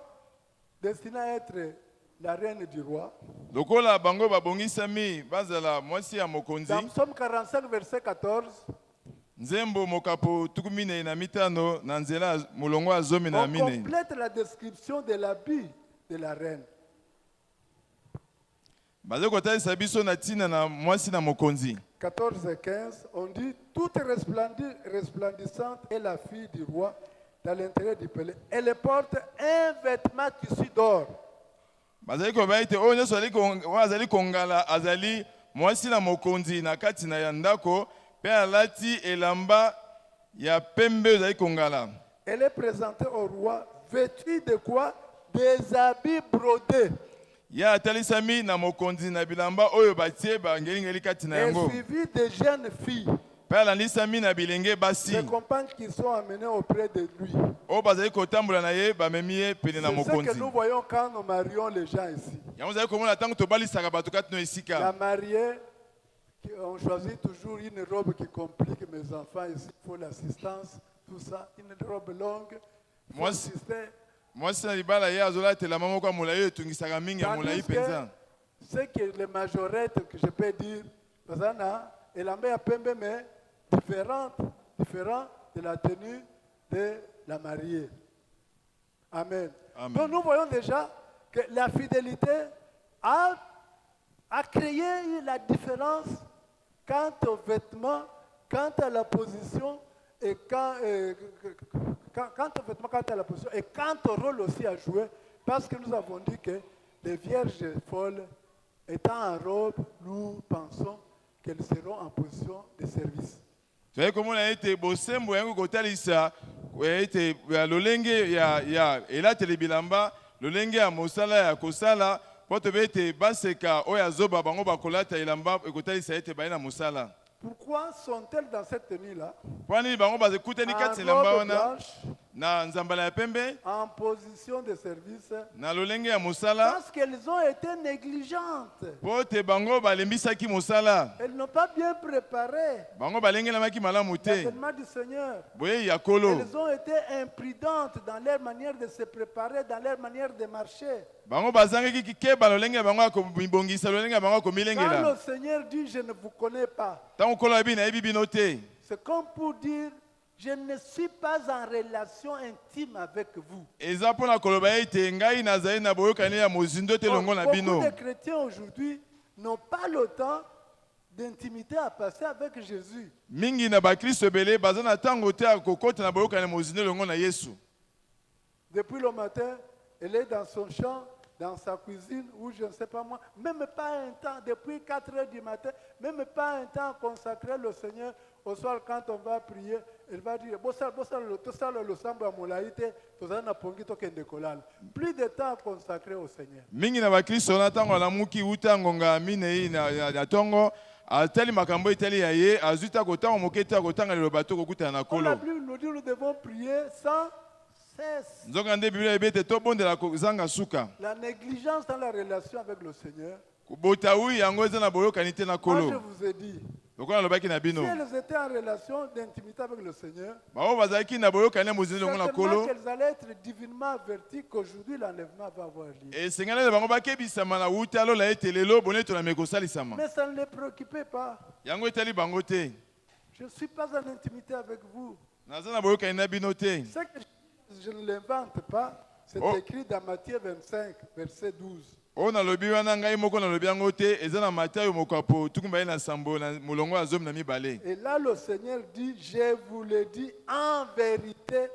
destinées à être la reine du roi. Lokola bango babongisami bazala mwasi ya mokonzi. Dans Psaume 45 verset 14. Nzembo mokapo tukumine na mitano na nzela mulongo azomi na On mine. complète la description de l'habit de la reine. Bazo kotalisa biso na tina na mwasi na mokonzi. 14 et 15, on dit toute resplendissante est la fille du roi dans l'intérieur du palais. Elle porte un vêtement tissu d'or. Bazali ko baite oyo nyoso azali kongala azali mwasi na mokonzi na kati na ya ndako pe alati elamba ya pembe azali kongala. Elle est présentée au roi vêtue de quoi? Des habits brodés. Ya atalisami na mokonzi na bilamba oyo batie bangelingeli kati na Et yango. suivi de jeunes filles. Pe alandisami na bilenge basi. Les compagnes qui sont amenées auprès de lui. Oyo bazali kotambola na ye bamemi ye pene na C'est ce mokonzi. que nous voyons quand nous marions les gens ici. Yango zali komona tango tobalisaka bato kati no La esika. mariée, on choisit toujours une robe qui complique mes enfants ici. Il faut l'assistance, tout ça. Une robe longue. Moi, mwasi na libala ye azolatela moko ya molai oyo etungisaka mingi ya molai mpenza. C'est que les majorettes que je peux dire, elle en met à pembe, mais différent de la tenue de la mariée. Amen. Amen. Donc nous voyons déjà que la fidélité a créé la différence quant aux vêtements, quant à la position et quant au vêtement, quant à la position et quant au rôle aussi à jouer, parce que nous avons dit que les vierges folles étant en robe, nous pensons qu'elles seront en position de service. Toye komona ete bosembo yango kotalisa ete lolenge ya elateli bilamba lolenge ya mosala ya kosala po tobe ete baseka oyo azoba bango bakolata elamba ekotalisa ete baye na mosala. Pourquoi sont-elles dans cette tenue-là? Kwani bango bazekutani kati En elamba robe wana blanche, na nzambala ya pembe en position de service, na lolenge ya mosala parce qu'elles ont été négligentes. po te bango balembisaki mosala Elles n'ont pas bien préparé bango balengelamaki malamu te l'avènement du Seigneur. boye ya kolo Elles ont été imprudentes dans leur manière de se préparer, dans leur manière de marcher. bango bazangaki kikeba lolenge ya bango ya komibongisa lolenge ya bango ya Quand komilengela le Seigneur dit « je ne vous connais pas », ntango kolo yabi nayebi bino te c'est comme pour dire « je ne suis pas en relation intime avec vous ». eza mpona koloba ete ngai nazali na boyokani ya mozindo te longo na bino. Beaucoup de chrétiens aujourd'hui n'ont pas le temps d'intimité à passer avec Jésus. Mingi na bakristo ebele baza na ntango te ya kokota na boyokani ya mozindo longo na Yesu. Depuis le matin, elle est dans son champ, dans sa cuisine, ou je ne sais pas moi, même pas un temps, depuis 4 heures du matin, même pas un temps consacré au Seigneur. Au soir, quand on va prier, elle va dire, plus de temps consacré au Seigneur. Mingi na bakristo na ntango alamuki uta ngonga minei na tongo atali makambo etali ya ye azuta kotango moke te akotanga liloba to kokutana na La kolo. Bible nous dit nous devons prier sans cesse. Nzonga nde Biblia ebete tobondela kozanga suka. La négligence dans la relation avec le Seigneur. Botawi yango eza na boyokani te na Moi, je kolo. vous ai dit, Lokola lobaki na si bino. elles étaient en relation d'intimité avec le Seigneur, Bao bazalaki na boyokani ya mozindo longo na certainement kolo. qu'elles allaient être divinement averties qu'aujourd'hui l'enlèvement va avoir lieu. Esengana na bango bakebisama na uta lola ete lelo boneto na mekosalisama. Mais ça ne les préoccupait pas. Yango etali bango te. Je ne suis pas en intimité avec vous. Naza na boyokani na bino te. Ce que je ne l'invente pas, C'est Oh. écrit dans Matthieu 25, verset 12. oyo nalobi wana ngai moko nalobi yango te eza na Matayo mokapo tuku mibale na sambo na molongo ya zomi na mibale. Et là, le Seigneur dit, je vous le dis en vérité,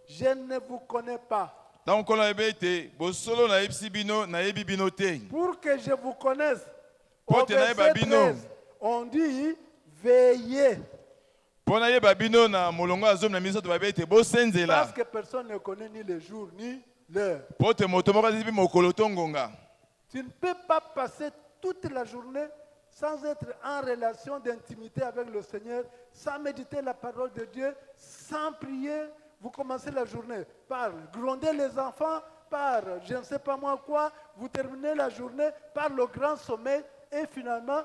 je ne vous connais pas. Ntango nkolo ayebi ete bosolo nayebisi bino nayebi bino te. Pour que je vous connaisse, Pour au te naïba verset bino. 13, on dit, veillez. Mpo nayeba bino na molongo ya zomi na misato bayebi ete Parce bosenzela. que personne ne connaît ni le jour ni l'heure. Mpo te moto moko azibi mokolo to ngonga. Tu ne peux pas passer toute la journée sans être en relation d'intimité avec le Seigneur, sans méditer la parole de Dieu, sans prier. Vous commencez la journée par gronder les enfants, par je ne sais pas moi quoi. Vous terminez la journée par le grand sommeil et finalement,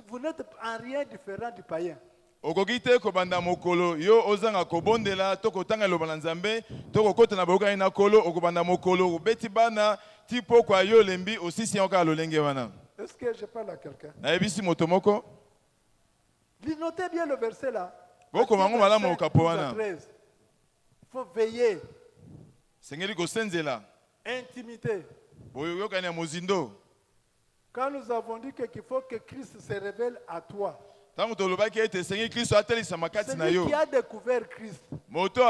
vous n'êtes en rien différent du païen. Okoki te kobanda mokolo yo ozanga kobondela to kotanga loba na Nzambe to kokota na boka ina kolo okobanda mokolo obeti bana ti pokwa yo lembi osisi yango kaka lolenge wana. Est-ce que je parle à quelqu'un? Nayebisi moto moko. Notez bien le verset là. Boko mango malamu okapo wana. Il faut veiller. Sengeli kosenzela. Intimité. Boyokani ya mozindo. Quand nous avons dit qu'il faut que Christ se révèle à toi, Tango tolobaki ete sengi Kristo atelisa makati na celui yo. qui a découvert Christ, Moto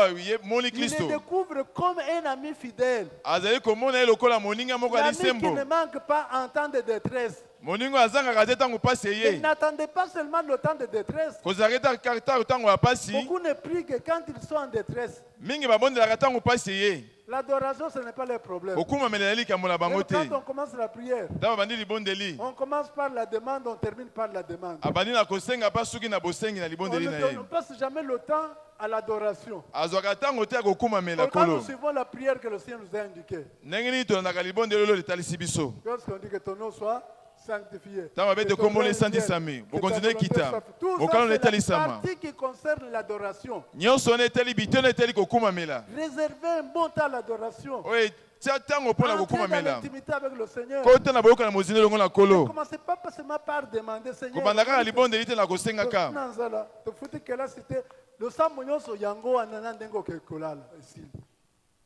moni il Kristo. le découvre comme un ami fidèle. Azali komona ye lokola moninga moko ali L'ami qui sembo. ne manque pas en temps de détresse. Moningo azanga te tango pasi Et ye. n'attendez pas seulement le temps de détresse. Kozareta karta tango ya pasi. Beaucoup ne prient que quand ils sont en détresse. Mingi babondelaka tango pasi ye. L'adoration, ce n'est pas le problème. Okumamela likambo na bango Même te. quand on commence la prière, Ntango bandi libondeli. on commence par la demande, on termine par la demande. Abandi na kosenga pa suki na bosengi na On libondeli na ne ye. passe jamais le temps à l'adoration. Azwaka tango te akokumamela Quand nous kolo. suivons la prière que le Seigneur nous a indiquée, Ndenge nini tolandaka libondeli oyo litalisi biso. lorsqu'on dit que ton nom soit sanctifié. Ntango babete que ton kombo nom esandisami. vienne, que ta Bokontinue volonté kita. soit faite. Tout ça, Bokalo c'est la netalisama. partie qui concerne l'adoration. Nyonso neteli bitono eteli kokumamela. Réservez un bon temps à l'adoration. Oyo tia tango mpona Entrez dans kokumamela. l'intimité avec le Seigneur. Kota na boyoka na mozindo longo na Ne kolo. commencez pas seulement par demander, Seigneur. Kobanda kaka libondeli te na kosenga ka. Nanzala, tofuti que là c'était le sambo nyonso yango anana ndengo ke kolala ici.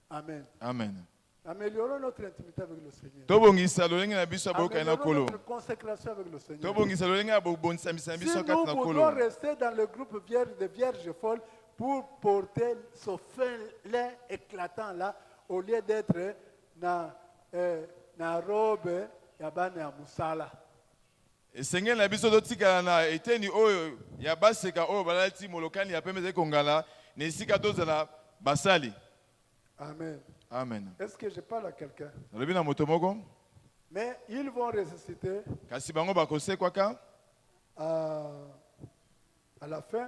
Amen. Amen. Améliorons notre intimité avec le Seigneur. Tobongisa lolenge na biso ya boyoka na Améliorons kolo. notre consécration avec le Seigneur. Tobongisa lolenge ya bobongisambisa na Si biso nous kati na voulons kolo. rester dans le groupe vierge de vierges folles pour porter ce fin lin éclatant là, au lieu d'être na robe ya bana ya musala. Esengeli na biso totikala na eteni oyo ya baseka oyo balati molokani ya pembe ezali kongala na esika tozala basali. Amen. Amen. Est-ce que je parle à quelqu'un? Nalobi na moto moko Mais ils vont ressusciter kasi bango bakosekwaka à la fin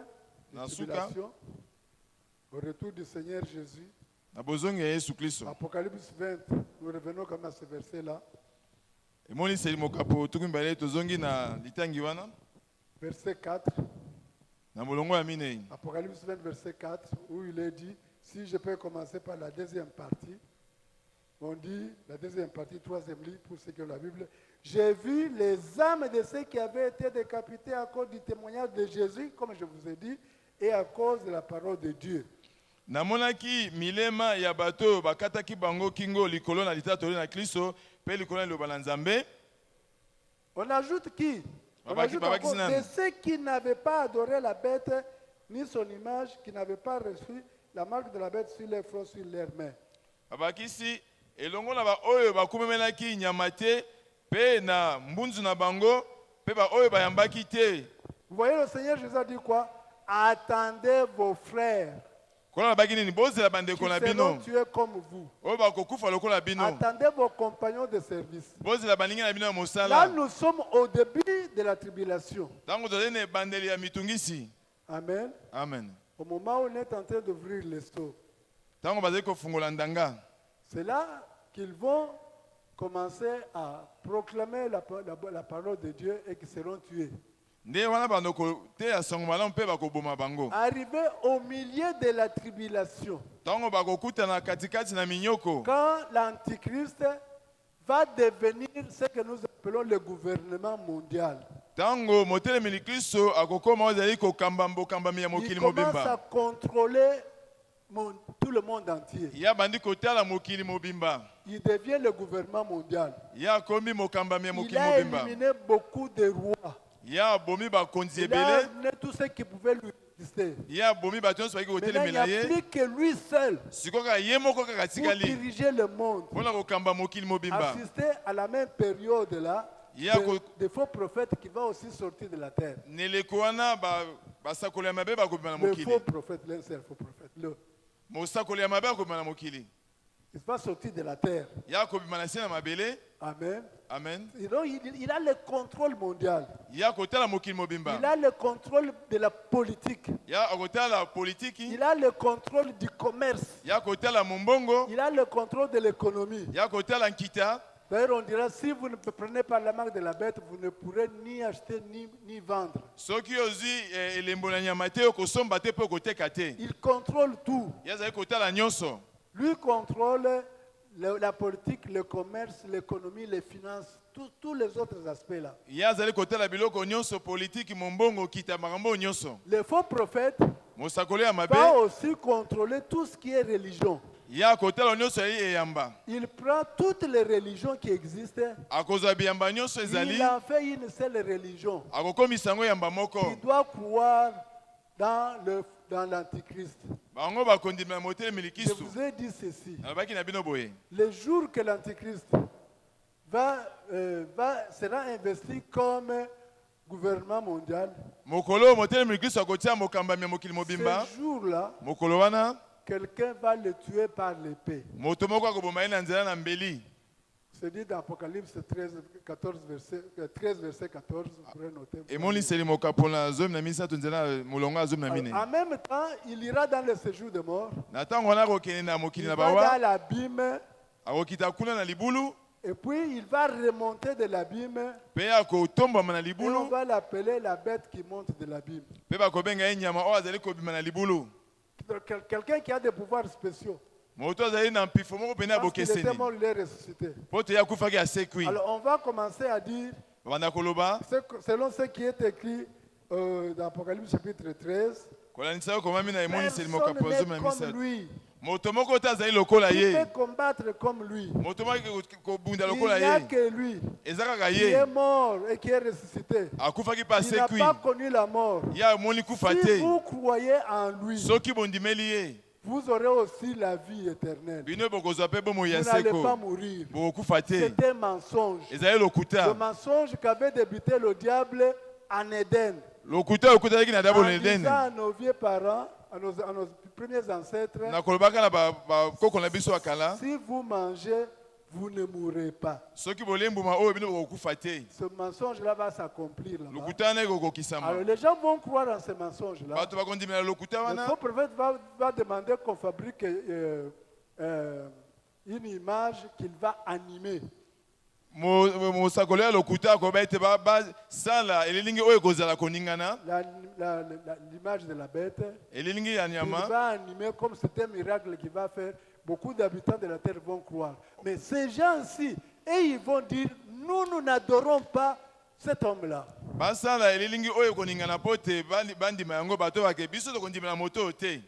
de Na la suka. tribulation, au retour du Seigneur Jésus. na bozongi ya Yesu Kristo. Apocalypse 20, nous revenons comme à ce verset-là. Emoniseli mokapo tuku mibale tozongi na litangi wana Verset 4. na molongo ya minei. Apocalypse 20, verset 4, où il est dit, si je peux commencer par la deuxième partie, on dit, la deuxième partie, troisième livre, pour ceux qui ont la Bible, j'ai vu les âmes de ceux qui avaient été décapités à cause du témoignage de Jésus, comme je vous ai dit, et à cause de la parole de Dieu. Namonaki milema ya bato bakataki bango kingo likolo na litatoli na Kristo pe likolo na liloba na Nzambe. On ajoute qui? On Babaki- ajoute babaki encore sinani. de ceux qui n'avaient pas adoré la bête, ni son image, qui n'avaient pas reçu la marque de la bête sur les fronts, sur leurs mains. Babakisi elongo na ba oyo bakumemelaki nyama te pe na mbunzu na bango pe ba oyo bayambaki te. Vous voyez, le Seigneur Jésus a dit quoi? Attendez vos frères Kola na baki nini bozela qui bandeko na seront bino tués comme vous. oyo bakokufa lokola bino. Attendez vos compagnons de service. Bozela baninga na bino ya Là, mosala. nous sommes au début de la tribulation. Tango tozali na ebandeli ya mitungisi. Amen. Amen. Au moment où on est en train d'ouvrir les stores, Tango bazali kofungola ndanga. c'est là qu'ils vont commencer à proclamer la parole de Dieu et qu'ils seront tués. Nde wana bandeko te ya sango malamu mpe bakoboma bango. Arrivé au milieu de la tribulation, Tango bakokutana katikati na minyoko. quand l'Antichrist va devenir ce que nous appelons le gouvernement mondial, Tango motelemeli Kristo akokoma ozali kokamba mbokambami ya il mokili commence à mobimba. contrôler tout le monde entier. ya bandi kotala mokili mobimba Il devient le gouvernement mondial. ya komi mokambami ya Il mokili a mobimba éliminé beaucoup de rois. ya bomi bakonzi Il a ebele éliminé tous ceux qui pouvaient lui résister. ya bomi bato nyonso baki Maintenant, il n'y kotelemela a ye plus que lui seul sikoyo kaka ye moko kaka pour tikali diriger le monde. mpona kokamba mokili mobimba Assister à la même période là, Ya ko- des faux prophètes qui vont aussi sortir de la terre. neleko wana basakoli ya mabe bakobima na Le mokili faux prophète, l'un seul faux prophète. mosakoli ya mabe akobima na mokili Il va sortir de la terre. ya kobima na se na mabele Amen. amen Et donc, il a le contrôle mondial. ya kotala mokili Il mobimba a le contrôle de la politique. ya akotala politiki Il a le contrôle du commerce. ya kotala mombongo Il a le contrôle de l'économie. ya kotala nkita D'ailleurs, on dira, si vous ne prenez pas la marque de la bête, vous ne pourrez ni acheter ni vendre. soki ozwi elembo na nyama te okosomba te mpe okoteka te Il contrôle tout. ye azali kotala nyonso Lui contrôle la politique, le commerce, l'économie, les finances, tous les autres aspects-là. ye azali kotala biloko nyonso politiki mombongo kita makambo nyonso Le faux prophète mosakoli ya mabe va aussi contrôler tout ce qui est religion. ye akotala nyonso yali eyamba Il prend toutes les religions qui existent. akozwa biyamba nyonso ezali Il en fait une seule religion. akokomisa yango yamba moko Il doit croire dans l'Antichrist. bango bakondimela motelemi Je likisu vous ai dit ceci. nalobaki na bino boye Le jour que l'Antichrist sera investi comme gouvernement mondial, mokolo motelemi likisu akotia mokambami ya mokili mobimba ce jour-là, mokolo wana quelqu'un va le tuer par l'épée. moto moko akoboma ye na nzela na mbeli C'est dit dans Apocalypse 13, verset 14. Vous pourrez noter. emoniseli mokapo na zomi na misato nzela molongo ya zomi na mine En même temps, il ira dans le séjour de mort. na ntango wana akokende na Il mokili va na dans bawa l'abîme. akokita kuna na libulu Et puis, il va remonter de l'abîme. mpe akotombama na Et on libulu va l'appeler la bête qui monte de l'abîme. mpe bakobenga ye nyama oyo azali kobima na libulu Quelqu'un qui a des pouvoirs spéciaux. moto azali na mpifo moko pene ya Parce qu'il était bokeseni mort, il est ressuscité. mpo te ye akufaki asekwi Alors, on va commencer à dire, babanda koloba selon ce qui est écrit dans Apocalypse chapitre 13, kolanisa oyo komami na emoniseli personne mokapo ya n'est zomi na comme misato lui. moto moko te azali lokola Qui ye peut combattre comme lui. moto moko ayaki kobunda Il lokola n'y a ye que lui eza kaka qui est ye mort et qui est ressuscité. akufaki mpe Il n'a asekwi pas connu la mort. ye amoni kufa Si te vous croyez en lui, soki bondimeli ye vous aurez aussi la vie éternelle. bino bokozwa mpe bomoi ya Vous n'allez pas seko mourir. bokokufa te C'est un mensonge. ezali Le lokuta mensonge qu'avait débuté le diable en Éden. lokuta oyo okutalaki na dabo En na edene disant à nos vieux parents, à nos premiers ancêtres, nakolobaka na bakoko na biso ya kala si vous mangez, vous ne mourrez pas. soki bolembuma oyo bino bokokufa te Ce mensonge-là va s'accomplir là-bas. lokuta wana ekokokisama Alors les gens vont croire en ce mensonge-là. bato bakondimela lokuta Le wana faux prophète va demander qu'on fabrique une image qu'il va animer. mosakoli ya lokuta akoba ete basala elilingi oyo ekozala koningana L'image de la bête. elilingi ya Il nyama va animer comme c'est un miracle qu'il va faire. Beaucoup d'habitants de la terre vont croire. Mais ces gens-ci, et ils vont dire, nous n'adorons pas cet homme-là. basala elilingi oyo ekoningana mpo te bandima yango bato bake biso tokondimela moto oyo te